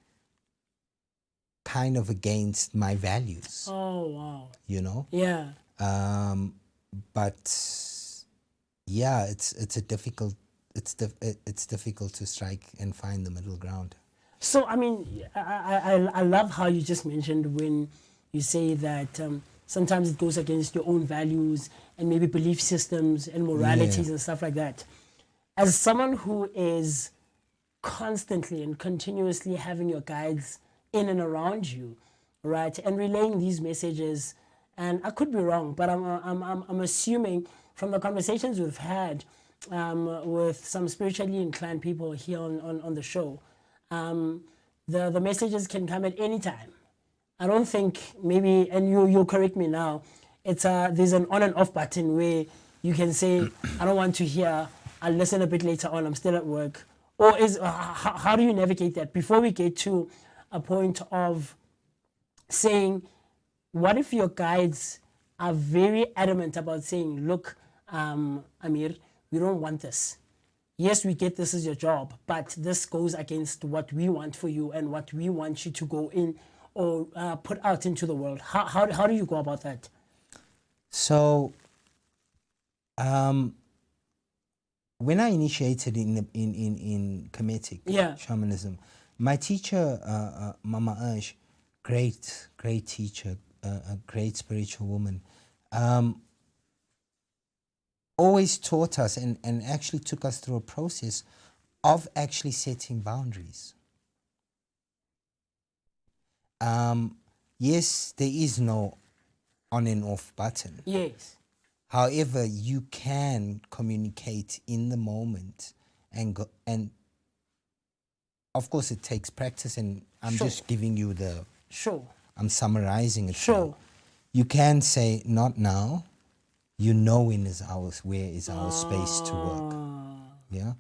against my values. Oh wow. You know? Yeah. But yeah, it's difficult to strike and find the middle ground. So I mean, I love how you just mentioned when you say that sometimes it goes against your own values and maybe belief systems and moralities and stuff like that. As someone who is constantly and continuously having your guides in and around you, right, and relaying these messages, and I could be wrong, but I'm assuming from the conversations we've had with some spiritually inclined people here on the show, the messages can come at any time. I don't think maybe, and you'll correct me now, it's there's an on and off button where you can say, I don't want to hear, I'll listen a bit later on, I'm still at work. Or how do you navigate that before we get to a point of saying, what if your guides are very adamant about saying, look, Amir, we don't want this. Yes, we get this is your job, but this goes against what we want for you and what we want you to go in or put out into the world. How do you go about that? So, when I initiated in Kemetic shamanism, my teacher, Mama Ange, great teacher, a great spiritual woman, always taught us and actually took us through a process of actually setting boundaries. Yes, there is no on and off button. Yes. However, you can communicate in the moment and of course it takes practice, and I'm just giving you I'm summarizing it. Sure. You can say, not now. You know where is our space to work. Yeah.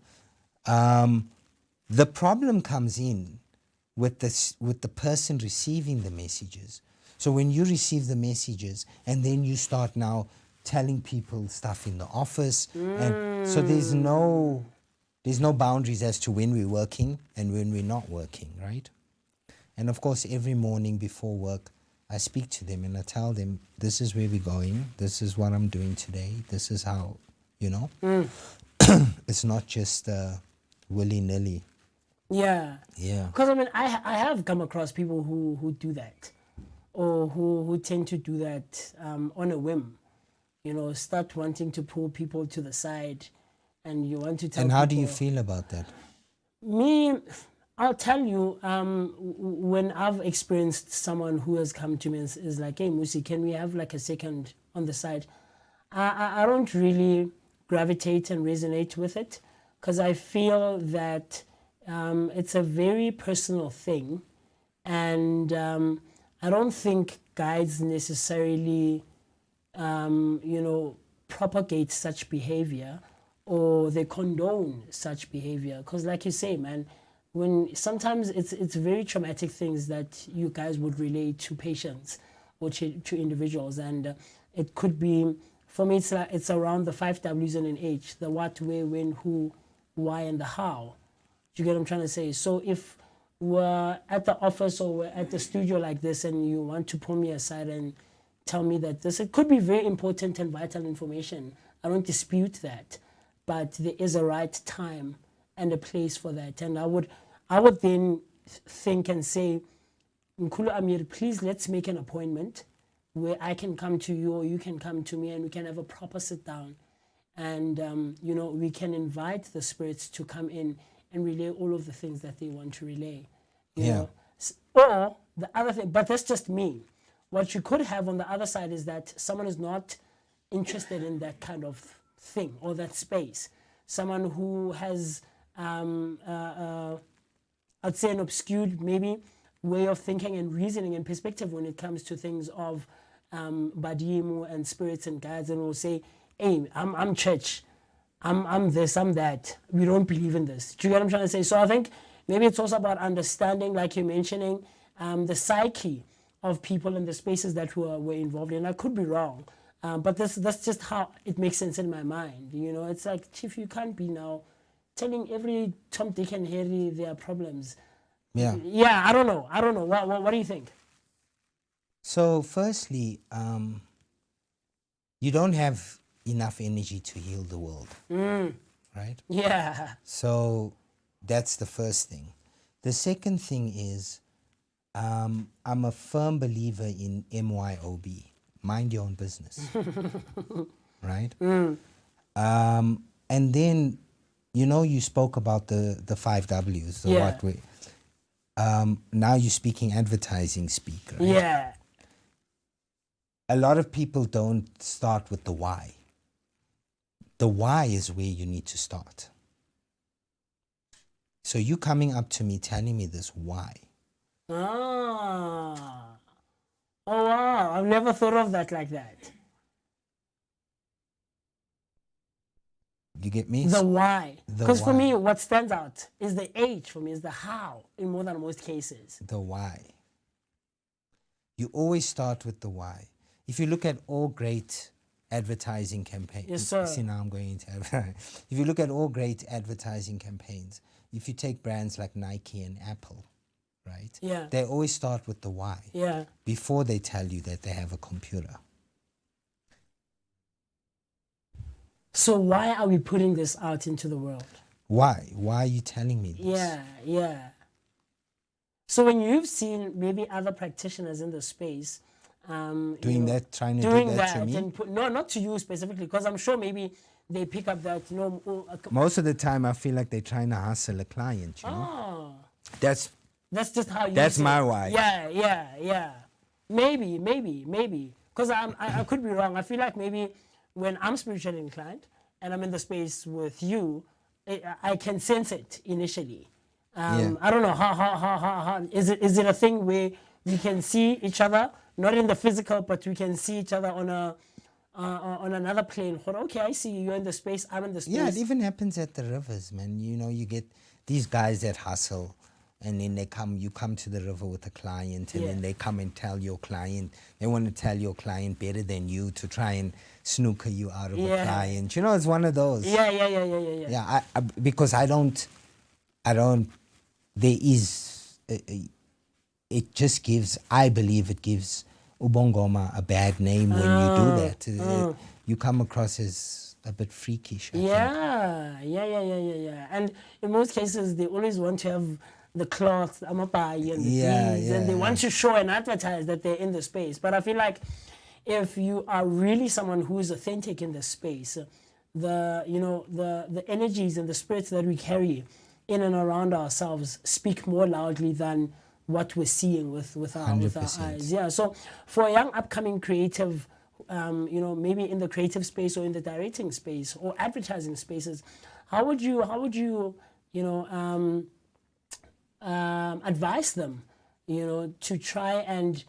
The problem comes in with the person receiving the messages. So when you receive the messages and then you start now telling people stuff in the office, and so there's no boundaries as to when we're working and when we're not working, right? And of course, every morning before work, I speak to them and I tell them, this is where we're going, this is what I'm doing today, this is how, you know. It's not just willy-nilly. Yeah. Yeah. Because I mean, I have come across people who do that, or who tend to do that on a whim. You know, start wanting to pull people to the side, and you want to tell. And how people, do you feel about that? Me, I'll tell you, when I've experienced someone who has come to me and is like, hey, Musi, can we have like a second on the side? I don't really gravitate and resonate with it, because I feel that it's a very personal thing, and I don't think guides necessarily propagate such behavior, or they condone such behavior. Because like you say, man, when sometimes it's very traumatic things that you guys would relay to patients or to individuals, and it could be, for me, it's around the 5 W's and an H: the what, where, when, who, why, and the how. Do you get what I'm trying to say? So if we're at the office or we're at the studio like this, and you want to pull me aside and tell me that it could be very important and vital information, I don't dispute that, but there is a right time and a place for that. And I would then think and say, Mkhulu Amir, please let's make an appointment where I can come to you or you can come to me, and we can have a proper sit down, and we can invite the spirits to come in and relay all of the things that they want to relay. You know? Or the other thing, but that's just me. What you could have on the other side is that someone is not interested in that kind of thing or that space. Someone who has, I'd say, an obscured maybe way of thinking and reasoning and perspective when it comes to things of badimu and spirits and guides, and will say, hey, I'm church, I'm this, I'm that. We don't believe in this. Do you get what I'm trying to say? So I think maybe it's also about understanding, like you're mentioning, the psyche of people and the spaces that we're involved in. I could be wrong, But that's just how it makes sense in my mind. You know, it's like, Chief, you can't be now telling every Tom, Dick, and Harry their problems. Yeah. Yeah, I don't know. What do you think? So, firstly, you don't have enough energy to heal the world, right? Yeah. So, that's the first thing. The second thing is, I'm a firm believer in MYOB, mind your own business, right? And then, you know, you spoke about the 5 W's, the Yeah. what way. Now you're speaking advertising speak, right? Yeah. A lot of people don't start with the why. The why is where you need to start. So you coming up to me telling me this why. Ah. Oh wow! I've never thought of that like that. You get me? The why. The Because for why. me, what stands out is the H. For me, is the how in more than most cases. The why. You always start with the why. If you look at all great advertising campaigns, Yes, sir. See, now I'm going into advertising. If you look at all great advertising campaigns, if you take brands like Nike and Apple, right? Yeah. They always start with the why Yeah. before they tell you that they have a computer. So why are we putting this out into the world? Why? Why are you telling me this? Yeah, yeah. So when you've seen maybe other practitioners in the space Doing that, trying to doing do that to me? and no, not to you specifically, because I'm sure maybe they pick up that, you know. Most of the time, I feel like they're trying to hustle a client, you know? Oh, That's that's just how you. That's see my it. why. Yeah. Maybe. Because I could be wrong. I feel like maybe when I'm spiritually inclined and I'm in the space with you, I can sense it initially. Yeah. I don't know how is it a thing where we can see each other, not in the physical, but we can see each other on another plane. Okay, I see you. You're in the space. I'm in the space. Yeah, it even happens at the rivers, man. You know, you get these guys that hustle, and then you come to the river with a client, and Yeah. then they come and tell your client, they want to tell your client better than you to try and snooker you out of a Yeah. client. You know, it's one of those. Yeah. Yeah, because I don't, there is, it just gives, I believe it gives Ubongoma a bad name when you do that. You come across as a bit freakish, I think. Yeah. And in most cases, they always want to have the cloth, the amapai, and the Yeah, things, and they want to show and advertise that they're in the space. But I feel like if you are really someone who is authentic in the space, the energies and the spirits that we carry in and around ourselves speak more loudly than what we're seeing with our 100%. eyes. Yeah. So for a young upcoming creative, maybe in the creative space or in the directing space or advertising spaces, how would you advise them, to try and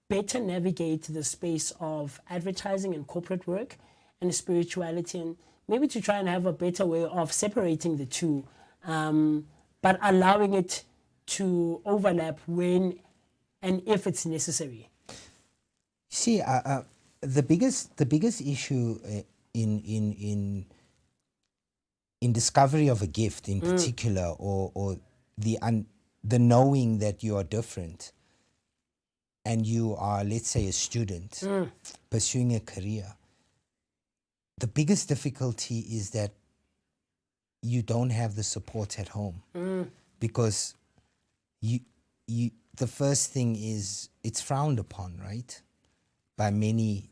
better navigate the space of advertising and corporate work and spirituality, and maybe to try and have a better way of separating the two, but allowing it to overlap when and if it's necessary? See, the biggest issue in discovery of a gift in particular, or the knowing that you are different, and you are, let's say, a student pursuing a career, the biggest difficulty is that you don't have the support at home, because the first thing is it's frowned upon, right, by many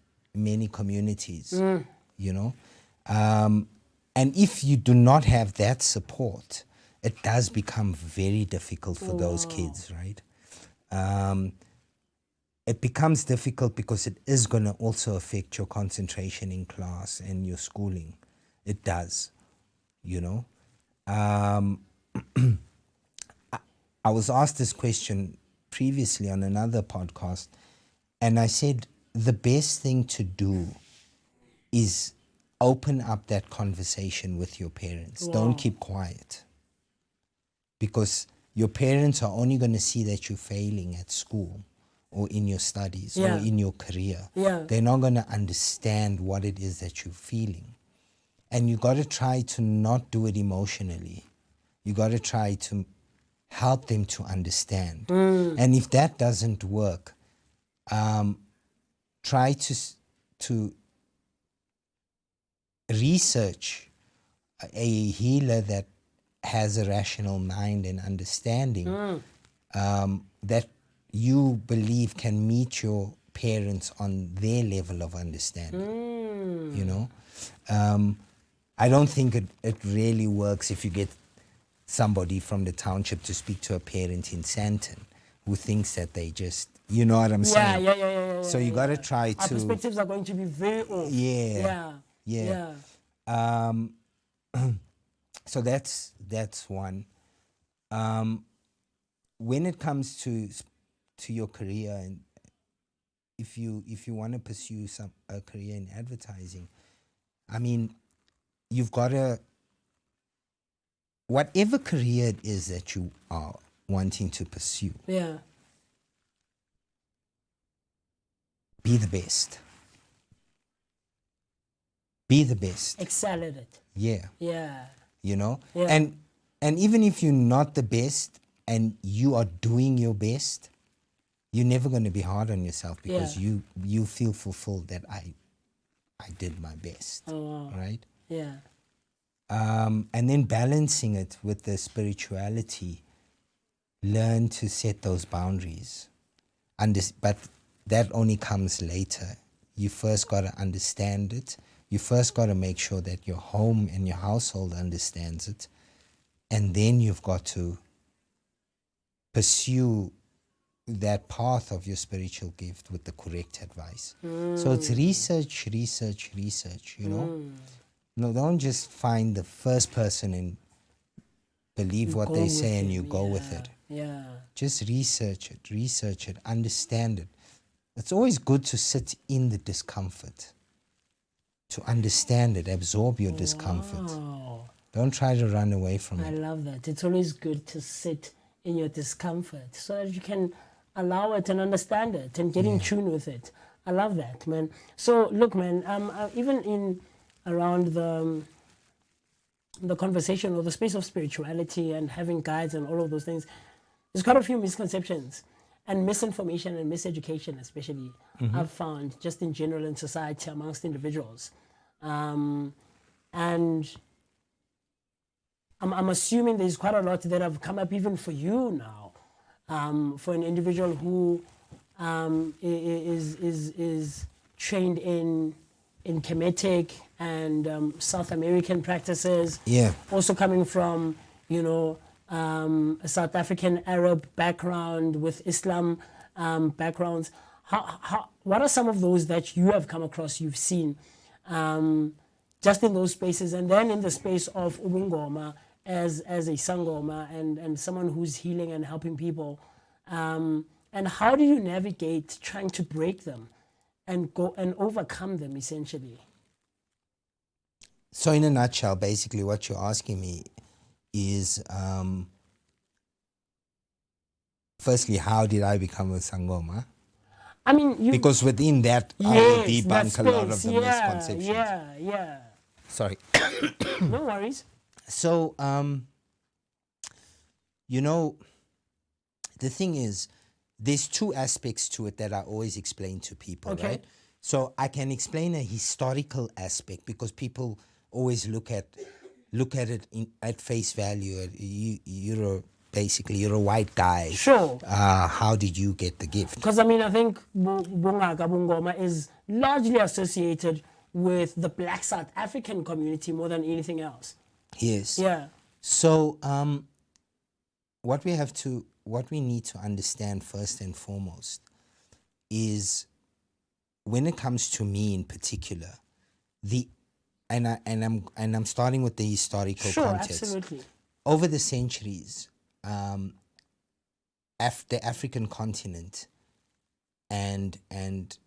communities, and if you do not have that support, it does become very difficult for those kids, right? It becomes difficult because it is going to also affect your concentration in class and your schooling. It does, I was asked this question previously on another podcast, and I said the best thing to do is open up that conversation with your parents. Don't keep quiet, because your parents are only going to see that you're failing at school or in your studies Yeah. or in your career. Yeah. They're not going to understand what it is that you're feeling. And you got to try to not do it emotionally. You got to try to help them to understand. And if that doesn't work, try to research a healer that has a rational mind and understanding that you believe can meet your parents on their level of understanding. You know, I don't think it really works if you get somebody from the township to speak to a parent in Santon who thinks that they just, you know what I'm saying? Yeah. So you got to try Our to. perspectives are going to be very off. Yeah. Yeah. So that's one. When it comes to your career, and if you want to pursue a career in advertising, I mean, you've got to, whatever career it is that you are wanting to pursue, Yeah. be the best. Be the best. Excel at it. Yeah. Yeah. You know? Yeah. And even if you're not the best and you are doing your best, you're never going to be hard on yourself because Yeah. you feel fulfilled that I did my best. Oh, wow. Right? Yeah. And then balancing it with the spirituality, learn to set those boundaries. But that only comes later. You first got to understand it. You first got to make sure that your home and your household understands it. And then you've got to pursue that path of your spiritual gift with the correct advice. So it's research, you know? No, don't just find the first person and believe what Go they with say and them, you go with yeah, it. Yeah. Just research it, understand it. It's always good to sit in the discomfort, to understand it, absorb your discomfort. Wow. Don't try to run away from I it. love that. It's always good to sit in your discomfort so that you can allow it and understand it and get in tune with it. I love that, man. So look, man, even in around the conversation or the space of spirituality and having guides and all of those things, there's quite a few misconceptions and misinformation and miseducation, especially I've found just in general in society amongst individuals. And I'm assuming there's quite a lot that have come up even for you now, for an individual who is trained in Kemetic and South American practices. Yeah. Also coming from, you know, a South African Arab background with Islam backgrounds. What are some of those that you have come across, you've seen, just in those spaces, and then in the space of Ubungoma as a Sangoma and someone who's healing and helping people? And how do you navigate trying to break them and go and overcome them, essentially? So in a nutshell, basically what you're asking me is, firstly, how did I become a Sangoma? I mean, you... Because within that, I will Yes, that debunk a lot of space. the Yeah, misconceptions. yeah. Sorry. No worries. So, you know, the thing is, there's two aspects to it that I always explain to people, Okay. right? So I can explain a historical aspect because people always look at it at face value. You're a white guy. Sure. How did you get the gift? Because, I mean, I think Bungoma is largely associated with the Black South African community more than anything else. Yes. Yeah. So, what we need to understand first and foremost is, when it comes to me in particular, I'm starting with the historical Sure, context. absolutely. Over the centuries, the African continent and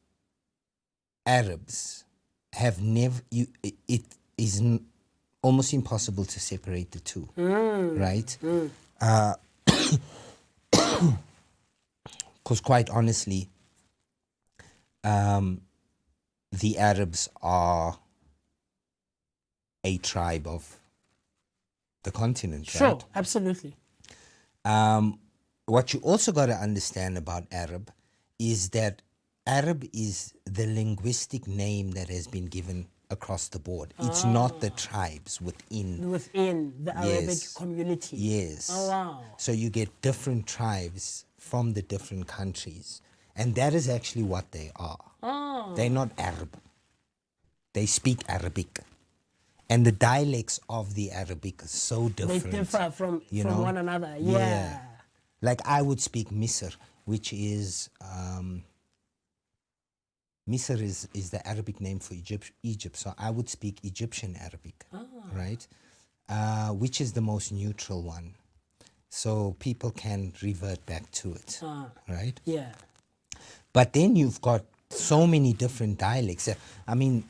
Arabs have never. It is almost impossible to separate the two, right? Because quite honestly, the Arabs are a tribe of the continent, Sure, right? absolutely. What you also got to understand about Arab is that Arab is the linguistic name that has been given across the board. It's not the tribes within. Within the Arabic Yes. community. Yes. Oh, wow. So you get different tribes from the different countries. And that is actually what they are. Oh. They're not Arab. They speak Arabic. And the dialects of the Arabic are so They different. differ from one another. Yeah. Like I would speak Misr, which is Misr is the Arabic name for Egypt. So I would speak Egyptian Arabic, right? Which is the most neutral one. So people can revert back to it, right? Yeah. But then you've got so many different dialects. I mean,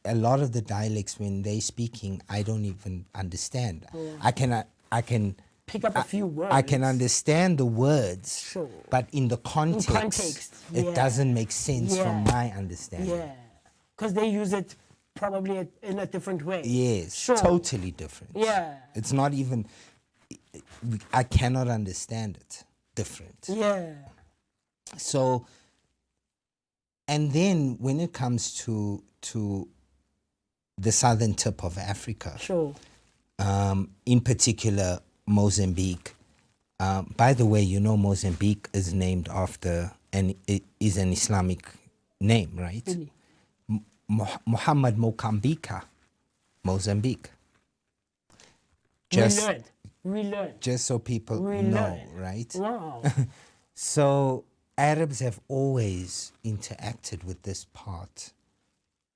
a lot of the dialects when they're speaking, I don't even understand. I can Pick up a few words. I can understand the words, Sure. but in the context, yeah. it doesn't make sense from Yeah. my understanding. Yeah. Because they use it probably in a different way. Yes, Sure. totally different. Yeah. It's not even, I cannot understand it different. Yeah. So, and then when it comes to the southern tip of Africa, Sure. in particular Mozambique. By the way, you know Mozambique is named after it is an Islamic name, right? Really? Muhammad Mokambika, Mozambique. Relearn. Just so people know, right? Wow. So Arabs have always interacted with this part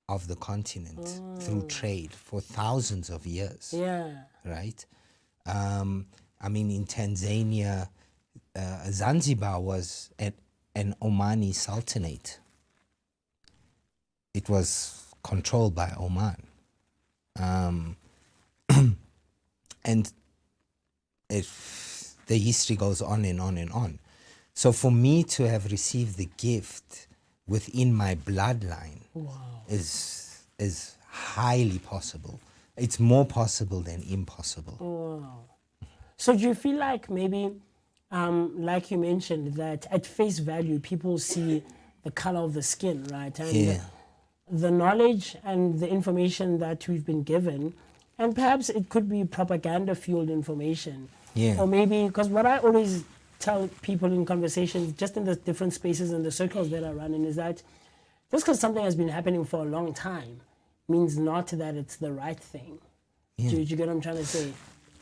of the continent through trade for thousands of years. Yeah. Right? I mean, in Tanzania, Zanzibar was an Omani sultanate. It was controlled by Oman. And the history goes on and on and on. So for me to have received the gift within my bloodline is highly possible. It's more possible than impossible. Wow. So do you feel like maybe, like you mentioned, that at face value, people see the color of the skin, right? And the knowledge and the information that we've been given, and perhaps it could be propaganda-fueled information. Yeah. Or maybe, because what I always tell people in conversations, just in the different spaces and the circles that I run in, is that just because something has been happening for a long time means not that it's the right thing. Yeah. Do you get what I'm trying to say?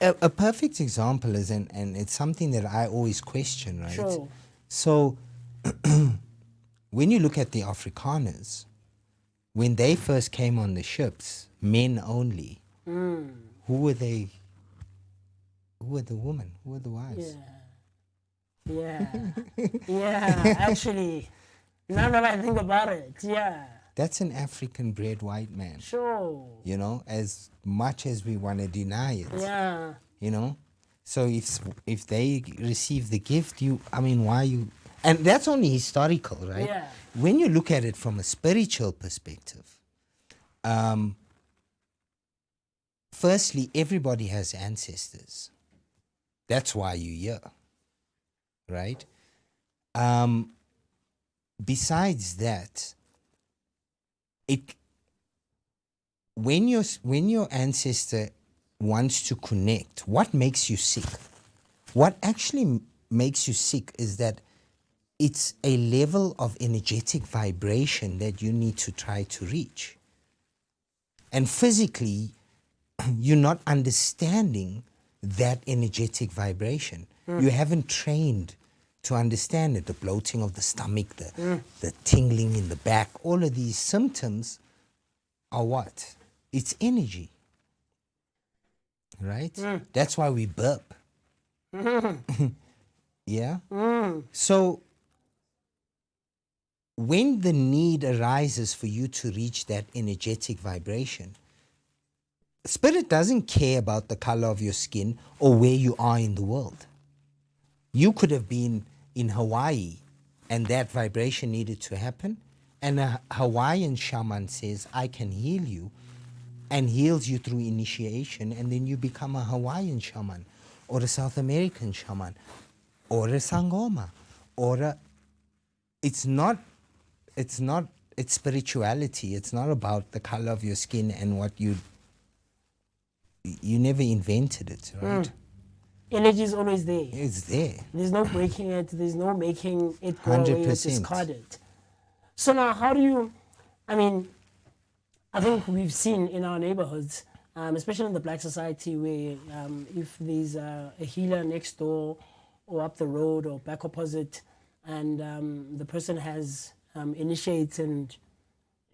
A perfect example is, and it's something that I always question, right? Sure. So when you look at the Afrikaners, when they first came on the ships, men only, who were they? Who were the women? Who were the wives? Yeah. Yeah, actually, now that I think about it, yeah. That's an African-bred white man. Sure. You know, as much as we want to deny it. Yeah. You know? So if they receive the gift, why you... And that's only historical, right? Yeah. When you look at it from a spiritual perspective, firstly, everybody has ancestors. That's why you're here, right? Besides that, when your ancestor wants to connect, what makes you sick? What actually makes you sick is that it's a level of energetic vibration that you need to try to reach. And physically, you're not understanding that energetic vibration. You haven't trained to understand it. The bloating of the stomach, the tingling in the back, all of these symptoms are what? It's energy. Right? That's why we burp. Yeah? So when the need arises for you to reach that energetic vibration, Spirit doesn't care about the color of your skin or where you are in the world. You could have been in Hawaii and that vibration needed to happen. And a Hawaiian shaman says, I can heal you, and heals you through initiation, and then you become a Hawaiian shaman, or a South American shaman, or a Sangoma, or a... It's spirituality. It's not about the color of your skin and what you never invented it, right? Energy is always there. It's there. There's no breaking it. There's no making it go away or 100%. discard it. So now, how do you? I mean, I think we've seen in our neighborhoods, especially in the black society, where if there's a healer next door or up the road or back opposite, and the person has initiates and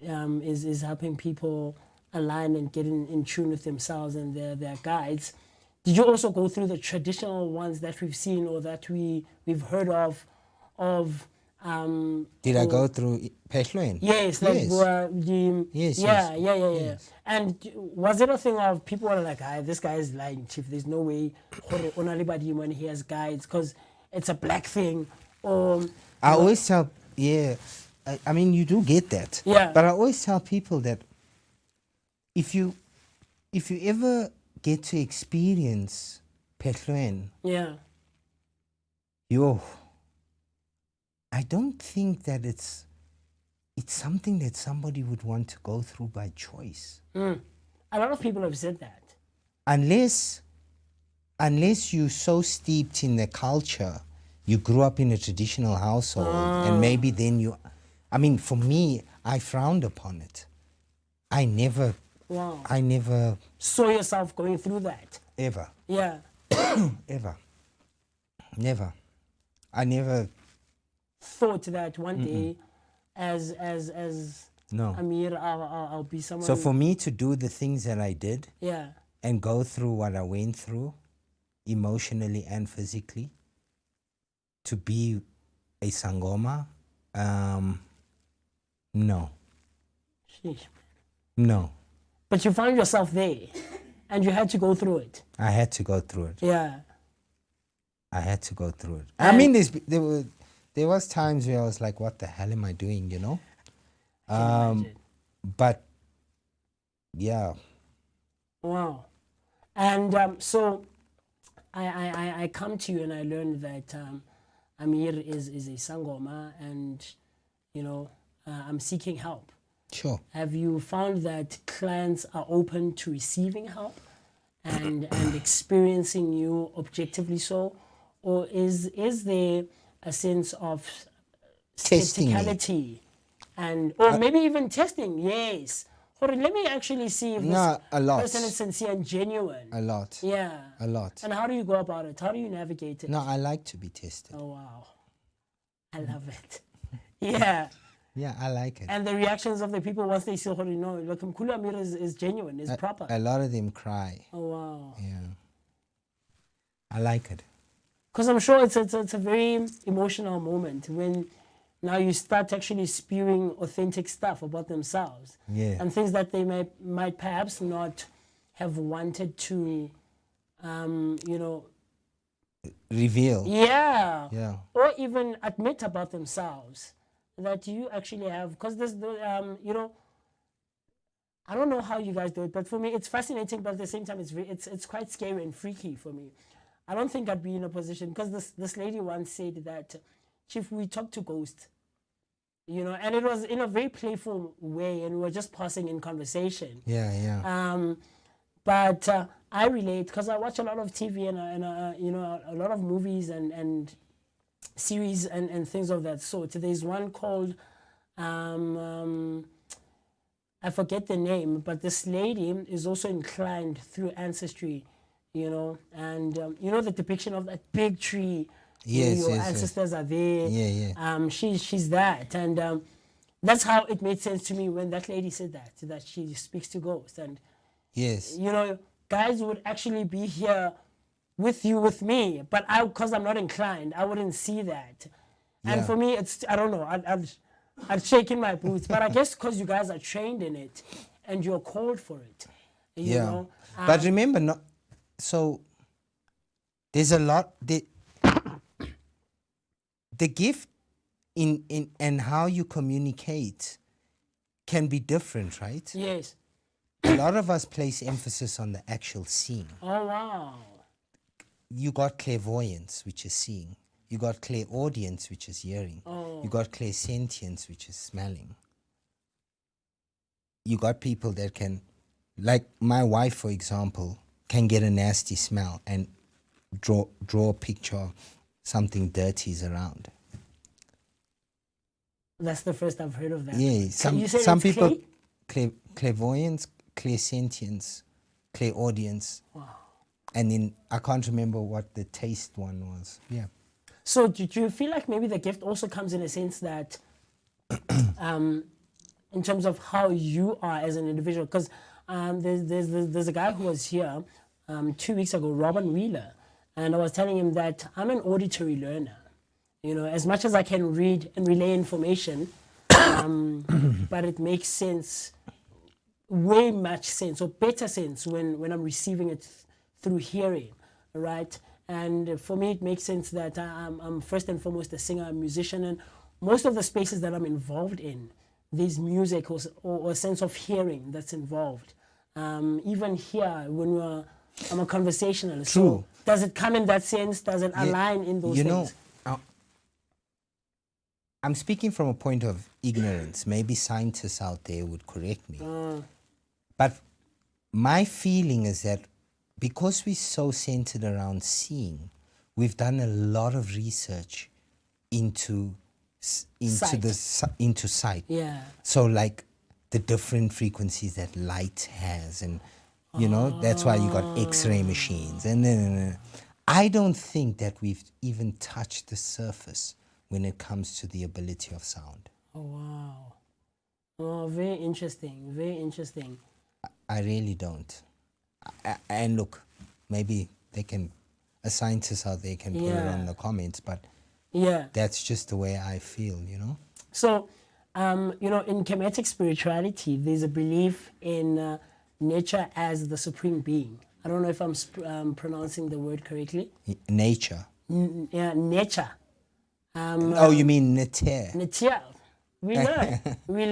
is helping people align and get in tune with themselves and their guides. Did you also go through the traditional ones that we've seen or that we've heard of? Did I go through Pehluen? Yes, like Yes. Yeah. And was it a thing of people were like, this guy is lying, chief. There's no way only when he has guides because it's a black thing. Or I always tell, I mean, you do get that. Yeah. But I always tell people that if you ever get to experience Pehluen, I don't think that it's something that somebody would want to go through by choice. A lot of people have said that. Unless you're so steeped in the culture, you grew up in a traditional household, and maybe then I mean, for me, I frowned upon it. I never saw yourself going through that. Ever. Yeah. Ever. Never. I never thought that one day as no. Amir, I'll be someone. So for me to do the things that I did, and go through what I went through, emotionally and physically, to be a Sangoma, no. Sheesh. No. But you found yourself there, and you had to go through it. I had to go through it. Yeah. I had to go through it. I mean, there was times where I was like, what the hell am I doing, you know? But, yeah. Wow. And so I come to you and I learned that Amir is a Sangoma and, you know, I'm seeking help. Sure. Have you found that clients are open to receiving help and experiencing you objectively so? Or is there a sense of skepticality or maybe even testing? Yes. Or let me actually see if this person is sincere and genuine. A lot. Yeah. A lot. And how do you go about it? How do you navigate it? No, I like to be tested. Oh, wow. I love it. Yeah. Yeah, I like it. And the reactions of the people once they see, you know, like Mkulu Amir is genuine, is proper. A lot of them cry. Oh, wow. Yeah. I like it. Because I'm sure it's a very emotional moment when now you start actually spewing authentic stuff about themselves. Yeah. And things that they might perhaps not have wanted to, you know, reveal. Yeah. Yeah. Or even admit about themselves that you actually have. Because there's, you know, I don't know how you guys do it, but for me it's fascinating, but at the same time it's quite scary and freaky for me. I don't think I'd be in a position, because this lady once said that, Chief, we talk to ghosts, you know, and it was in a very playful way, and we were just passing in conversation. Yeah, yeah. But I relate because I watch a lot of TV and you know, a lot of movies and series and things of that sort. There's one called, I forget the name, but this lady is also inclined through ancestry, you know, and you know the depiction of that big tree. Yes, your yes, ancestors are there. Yeah, yeah. She's that, and that's how it made sense to me when that lady said that she speaks to ghosts, and yes, you know, guys would actually be here with me, but because I'm not inclined, I wouldn't see that, and for me, it's, I don't know, I'd shake in my boots, but I guess because you guys are trained in it and you're called for it, you know. But remember, so there's a lot. The gift and how you communicate can be different, right? Yes. A lot of us place emphasis on the actual seeing. Oh, wow. You got clairvoyance, which is seeing. You got clairaudience, which is hearing. Oh. You got clairsentience, which is smelling. You got people that can, like my wife, for example, can get a nasty smell and draw a picture, something dirty is around. That's the first I've heard of that. Yeah, You said some it's people, clairvoyance, clairsentience, clairaudience. Wow. And then I can't remember what the taste one was. Yeah. So do you feel like maybe the gift also comes in a sense that in terms of how you are as an individual? Because there's a guy who was here 2 weeks ago, Robin Wheeler, and I was telling him that I'm an auditory learner. You know, as much as I can read and relay information, but it makes sense, way much sense, or better sense when I'm receiving it through hearing, right? And for me, it makes sense that I'm first and foremost a singer, a musician, and most of the spaces that I'm involved in, there's music or a sense of hearing that's involved. Even here, when I'm a conversationalist. True. So does it come in that sense? Does it align in those you things? know, I'm speaking from a point of ignorance. Maybe scientists out there would correct me. But my feeling is that because we're so centered around seeing, we've done a lot of research into sight. Yeah. So like the different frequencies that light has, and you know, that's why you got X-ray machines. And then I don't think that we've even touched the surface when it comes to the ability of sound. Oh, wow. Oh, very interesting. Very interesting. I really don't. And look, maybe a scientist out there can put it on the comments, but Yeah. that's just the way I feel, you know? So, you know, in Kemetic spirituality, there's a belief in nature as the supreme being. I don't know if I'm pronouncing the word correctly. Nature. Yeah, nature. Oh, you mean nature? Nature. We learn. we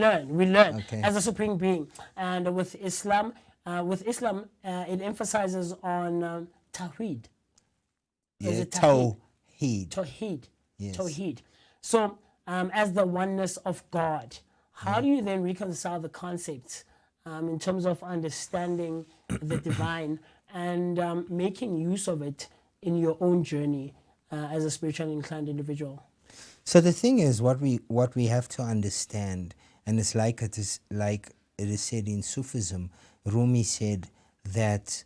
learn Okay. as a supreme being. And with Islam, it emphasizes on Tawheed. Is Yeah, it Tawheed? Tawheed. Tawheed. Yes. Tawheed. So, as the oneness of God, how do you then reconcile the concepts in terms of understanding the divine and making use of it in your own journey as a spiritually inclined individual? So the thing is, what we have to understand, and it's like it is said in Sufism. Rumi said that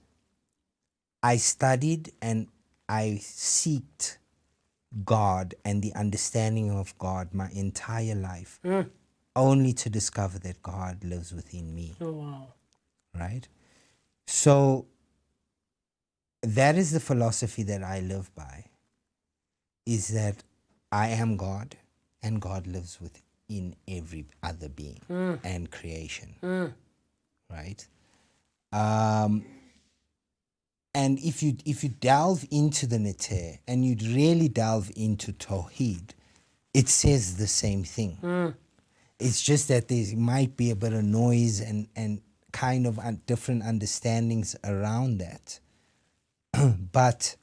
I studied and I seeked God and the understanding of God my entire life, only to discover that God lives within me. Oh, wow. Right? So that is the philosophy that I live by, is that I am God and God lives within every other being and creation. Right? And if you delve into the Neter and you really delve into Tawheed, it says the same thing. It's just that there might be a bit of noise and kind of different understandings around that. But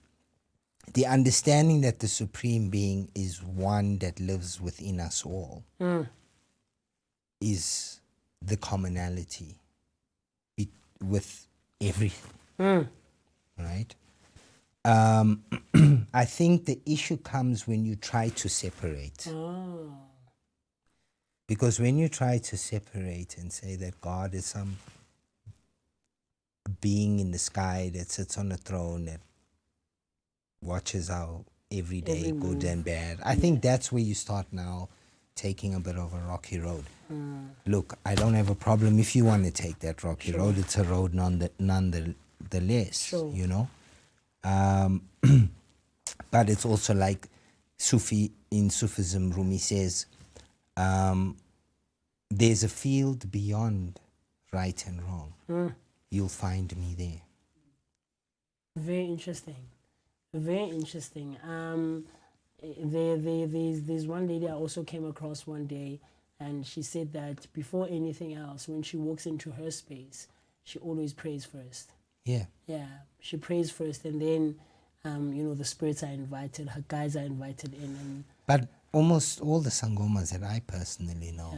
the understanding that the Supreme Being is one that lives within us all is the commonality with everything. Right? I think the issue comes when you try to separate. Because when you try to separate and say that God is some being in the sky that sits on a throne that watches our everyday good and bad, I think that's where you start now taking a bit of a rocky road. Look, I don't have a problem if you want to take that rocky road. It's a road nonetheless, you know. But it's also like in Sufism, Rumi says, there's a field beyond right and wrong. You'll find me there. Very interesting. Very interesting. there's one lady I also came across one day, and she said that before anything else, when she walks into her space, she always prays first. Yeah. Yeah, she prays first, and then, the spirits are invited, her guys are invited in, and But almost all the sangomas that I personally know.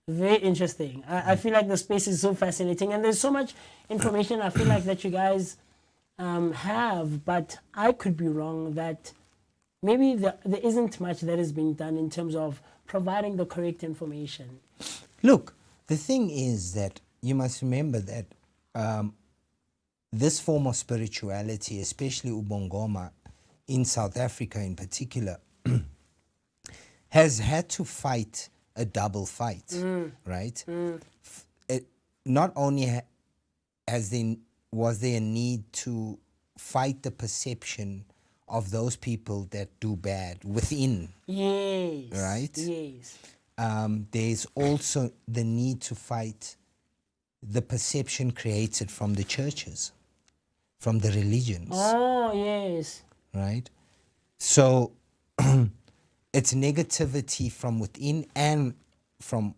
very interesting. I feel like the space is so fascinating, and there's so much information I feel like that you guys have, but I could be wrong that maybe there isn't much that is being done in terms of providing the correct information. Look, the thing is that you must remember that this form of spirituality, especially Ubongoma in South Africa in particular, has had to fight a double fight, right? Not only was there a need to fight the perception of those people that do bad within, Yes. right? Yes. There's also the need to fight the perception created from the churches, from the religions, Oh, yes. right? So it's negativity from within and from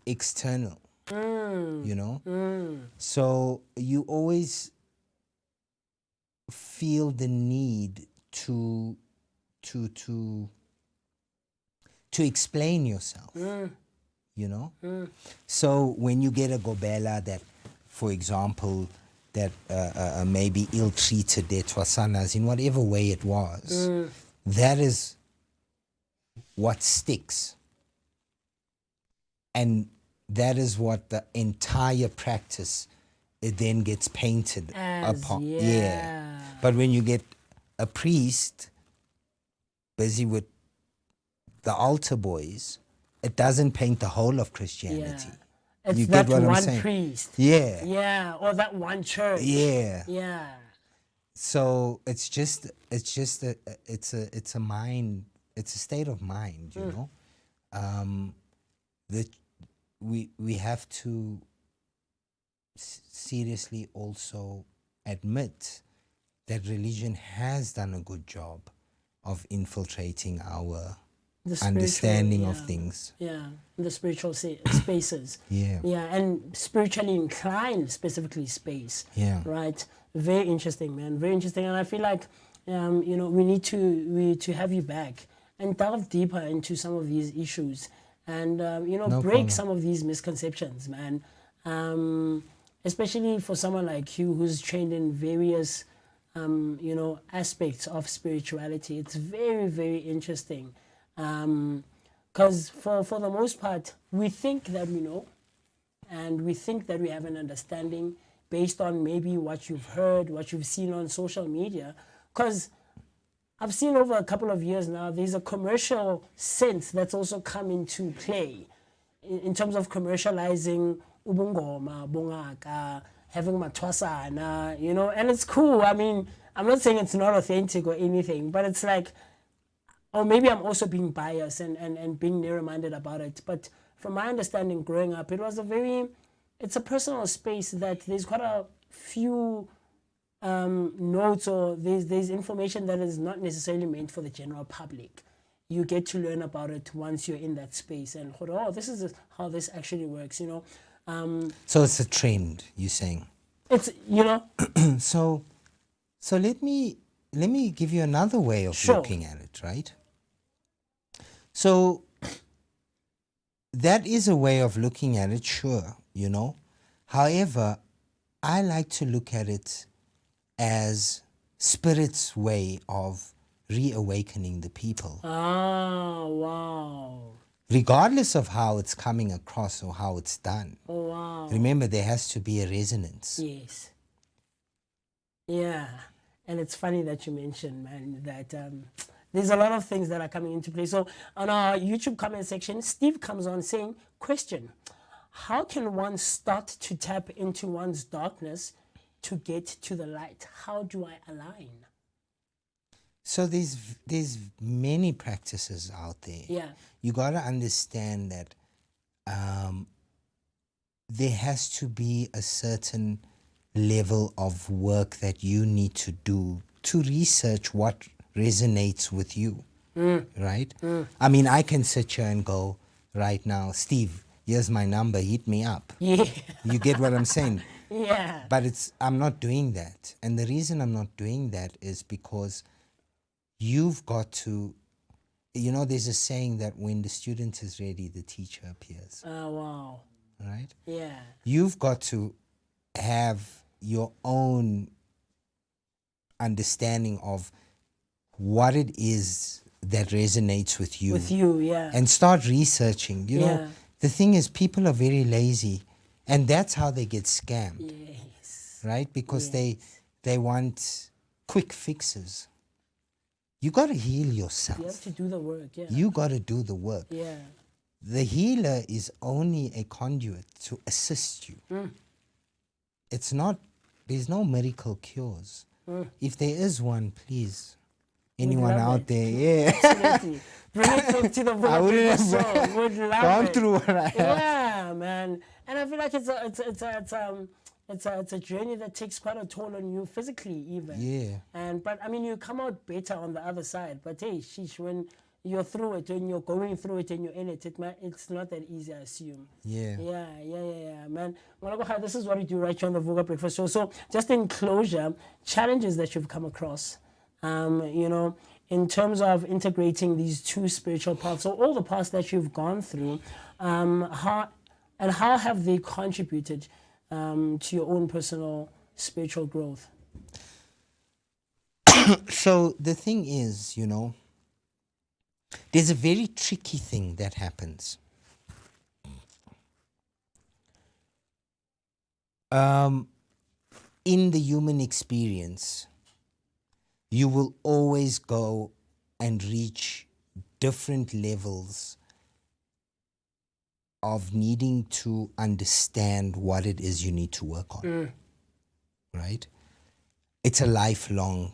external, you know? So you always feel the need to explain yourself, you know? So when you get a gobela that, for example, that maybe ill-treated their twasanas in whatever way it was, that is what sticks. And that is what the entire practice, it then gets painted upon. Yeah. But when you get a priest busy with the altar boys, it doesn't paint the whole of Christianity. It's You that get what I'm one saying? priest. Yeah. Yeah, or that one church. Yeah. Yeah. So it's a mind, it's a state of mind, you know. That we have to seriously also admit that religion has done a good job of infiltrating our The spiritual, understanding of yeah. things. Yeah, the spiritual spaces. Yeah. Yeah, and spiritually inclined, specifically space. Yeah. Right. Very interesting, man. Very interesting, and I feel like, we need to have you back and delve deeper into some of these issues, and No break problem. some of these misconceptions, man. Especially for someone like you who's trained in various, aspects of spirituality. It's very, very interesting. Because for the most part, we think that we know, and we think that we have an understanding based on maybe what you've heard, what you've seen on social media. Because I've seen over a couple of years now, there's a commercial sense that's also come into play in terms of commercializing ubungoma, bongaka, having matwasana, and it's cool. I mean, I'm not saying it's not authentic or anything, but it's like, or maybe I'm also being biased and being narrow-minded about it. But from my understanding growing up, it's a personal space that there's quite a few notes, or there's information that is not necessarily meant for the general public. You get to learn about it once you're in that space, and this is how this actually works, So it's a trend, you're saying. It's, So let me give you another way of Sure. looking at it, right? So that is a way of looking at it, sure, However, I like to look at it as Spirit's way of reawakening the people, oh, wow. regardless of how it's coming across or how it's done. Oh, wow. Remember, there has to be a resonance. Yes. Yeah. And it's funny that you mentioned, man, that there's a lot of things that are coming into play. So on our YouTube comment section, Steve comes on saying, question, how can one start to tap into one's darkness to get to the light? How do I align? So there's many practices out there. Yeah. You got to understand that there has to be a certain level of work that you need to do to research what resonates with you, right? I mean, I can sit here and go right now, Steve, here's my number, hit me up. Yeah. You get what I'm saying? Yeah. But I'm not doing that. And the reason I'm not doing that is because you've got to, there's a saying that when the student is ready, the teacher appears, Oh, wow. right? Yeah. You've got to have your own understanding of what it is that resonates with you. With you, yeah. And start researching. You know, Yeah. the thing is, people are very lazy, and that's how they get scammed, Yes. right? Because they want quick fixes. You got to heal yourself. You have to do the work, yeah. You got to do the work. Yeah. The healer is only a conduit to assist you. It's not, there's no miracle cures. If there is one, please, anyone love out it. there, yeah. Absolutely. Bring it to the I wouldn't have episode. Would love gone it. through what I have. Yeah, man. And I feel like it's a journey that takes quite a toll on you physically, even. Yeah. But I mean, you come out better on the other side. But hey, sheesh, when you're through it, when you're going through it and you're in it, it's not that easy, I assume. Yeah. Yeah, man. This is what we do right here on the Vooka Breakfast Show. So, just in closure, challenges that you've come across, in terms of integrating these two spiritual paths, so all the paths that you've gone through, how have they contributed to your own personal spiritual growth? So the thing is, there's a very tricky thing that happens. In the human experience, you will always go and reach different levels of needing to understand what it is you need to work on. Right? It's a lifelong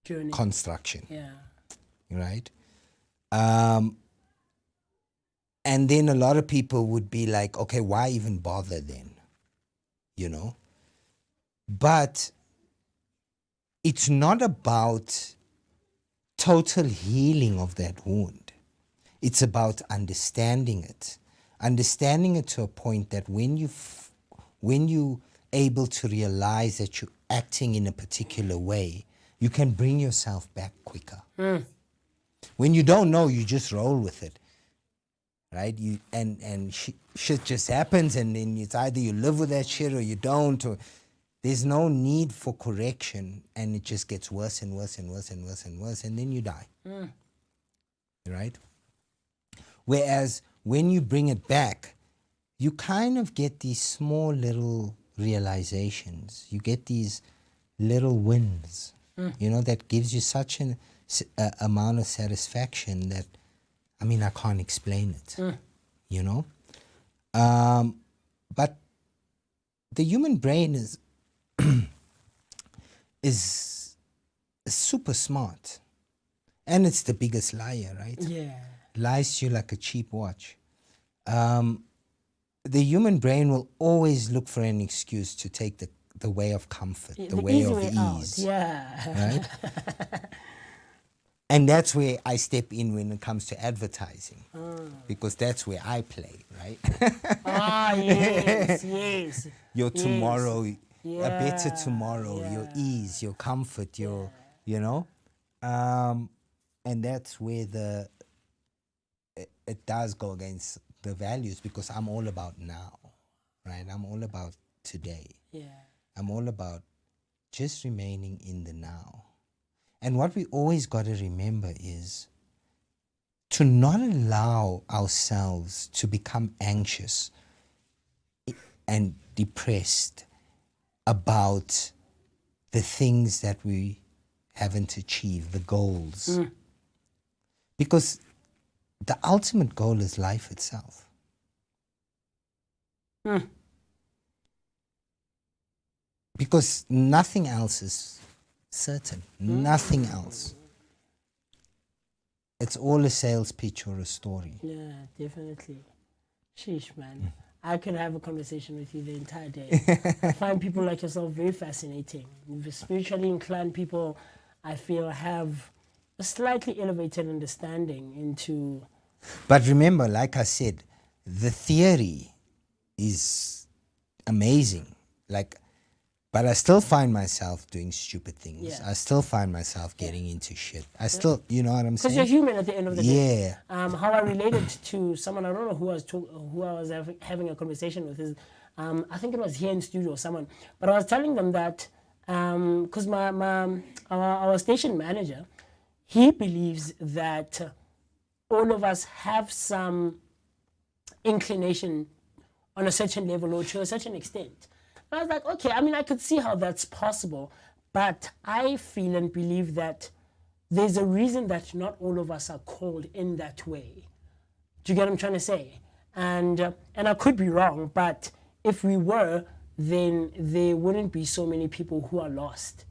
Journey. construction. Yeah. Right? And then a lot of people would be like, okay, why even bother then? But it's not about total healing of that wound. It's about understanding it to a point that when you able to realize that you're acting in a particular way, you can bring yourself back quicker. When you don't know, you just roll with it, right? Shit just happens, and then it's either you live with that shit or you don't. Or there's no need for correction, and it just gets worse and worse and worse and worse and worse, and then you die, right? Whereas when you bring it back, you kind of get these small little realizations. You get these little wins, that gives you such an amount of satisfaction that, I mean, I can't explain it, But the human brain is super smart, and it's the biggest liar, right? Yeah. Lies to you like a cheap watch. The human brain will always look for an excuse to take the way of comfort, the way of ease. Yeah. Right? And that's where I step in when it comes to advertising, because that's where I play, right? Yes. Your tomorrow, a better Yeah, tomorrow, your yeah. ease, your comfort, your, and that's where it does go against the values, because I'm all about now, right? I'm all about today. Yeah. I'm all about just remaining in the now. And what we always got to remember is to not allow ourselves to become anxious and depressed about the things that we haven't achieved, the goals. Because the ultimate goal is life itself. Because nothing else is certain. Nothing else. It's all a sales pitch or a story. Yeah, definitely. Sheesh, man. I could have a conversation with you the entire day. I find people like yourself very fascinating. Spiritually inclined people, I feel, have a slightly elevated understanding into... But remember, like I said, the theory is amazing. But I still find myself doing stupid things. Yeah. I still find myself getting into shit. I still, you know what I'm saying? Because you're human at the end of the day. Yeah. How I related to someone, I don't know who I was having a conversation with, is I think it was here in studio or someone, but I was telling them that because our station manager, he believes that all of us have some inclination on a certain level or to a certain extent. And I was like, okay, I mean, I could see how that's possible, but I feel and believe that there's a reason that not all of us are called in that way. Do you get what I'm trying to say? And I could be wrong, but if we were, then there wouldn't be so many people who are lost.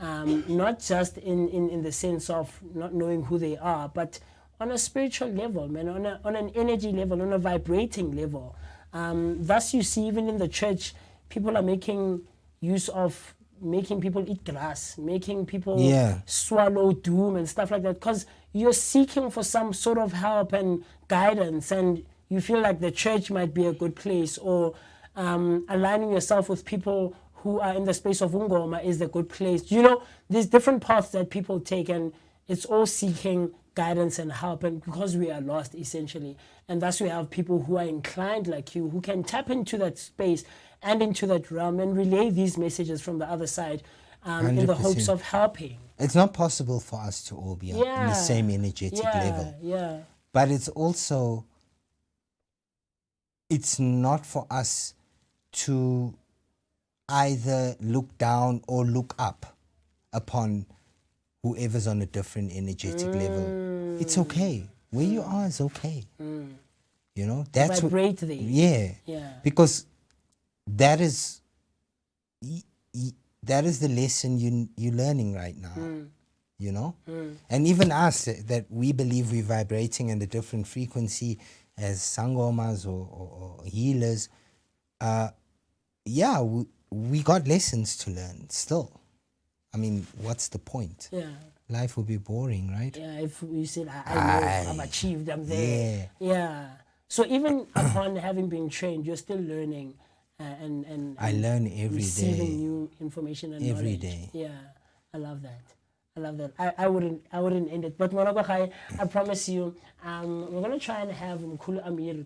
Not just in the sense of not knowing who they are, but on a spiritual level, man, on an energy level, on a vibrating level. Thus you see, even in the church, people are making use of making people eat grass, making people swallow doom and stuff like that, because you're seeking for some sort of help and guidance, and you feel like the church might be a good place, or aligning yourself with people who are in the space of Ungoma is a good place. You know, there's different paths that people take, and it's all seeking guidance and help, and because we are lost essentially, and thus we have people who are inclined like you, who can tap into that space and into that realm and relay these messages from the other side in the hopes of helping. It's not possible for us to all be on the same energetic level. Yeah. But it's also, it's not for us to either look down or look up upon whoever's on a different energetic level. It's okay. Where you are is okay. You know, that's vibrate there. Yeah. Because that is the lesson you're learning right now. You know? And even us, that we believe we're vibrating in a different frequency as sangomas or healers, we got lessons to learn still. I mean, what's the point? Yeah. Life will be boring, right? Yeah, if we said, I know, I've achieved, I'm there. Yeah. So even upon having been trained, you're still learning and I learn every receiving day. new information and Every knowledge. day. Yeah, I love that. I love that. I wouldn't end it. But Monagokhai, I promise you, we're gonna try and have Mkhulu Amir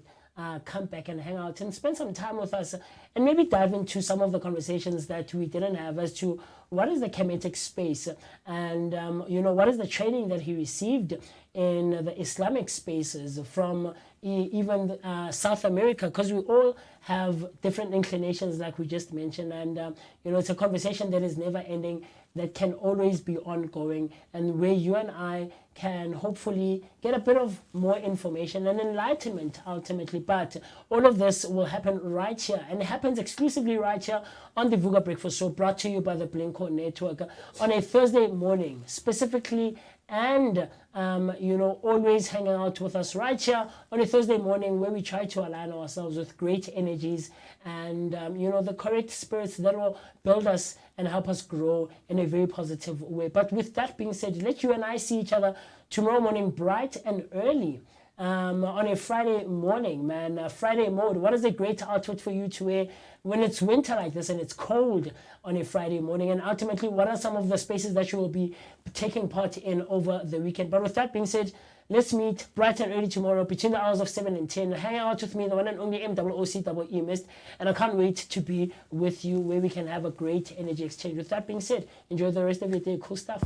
come back and hang out and spend some time with us, and maybe dive into some of the conversations that we didn't have as to what is the Kemetic space, and what is the training that he received in the Islamic spaces from even South America, because we all have different inclinations like we just mentioned, and it's a conversation that is never ending, that can always be ongoing, and where you and I can hopefully get a bit of more information and enlightenment ultimately. But all of this will happen right here, and it happens exclusively right here on the Vooka Breakfast Show, brought to you by the Blinko Network on a Thursday morning specifically, and always hanging out with us right here on a Thursday morning, where we try to align ourselves with great energies and the correct spirits that will build us and help us grow in a very positive way. But with that being said, let you and I see each other tomorrow morning bright and early on a Friday morning, man. Friday mode, what is a great outfit for you to wear when it's winter like this and it's cold on a Friday morning? And ultimately, what are some of the spaces that you will be taking part in over the weekend? But with that being said, let's meet bright and early tomorrow between the hours of 7 and 10. Hang out with me, the one and only MOOC Mist, and I can't wait to be with you, where we can have a great energy exchange. With that being said, enjoy the rest of your day. Cool stuff.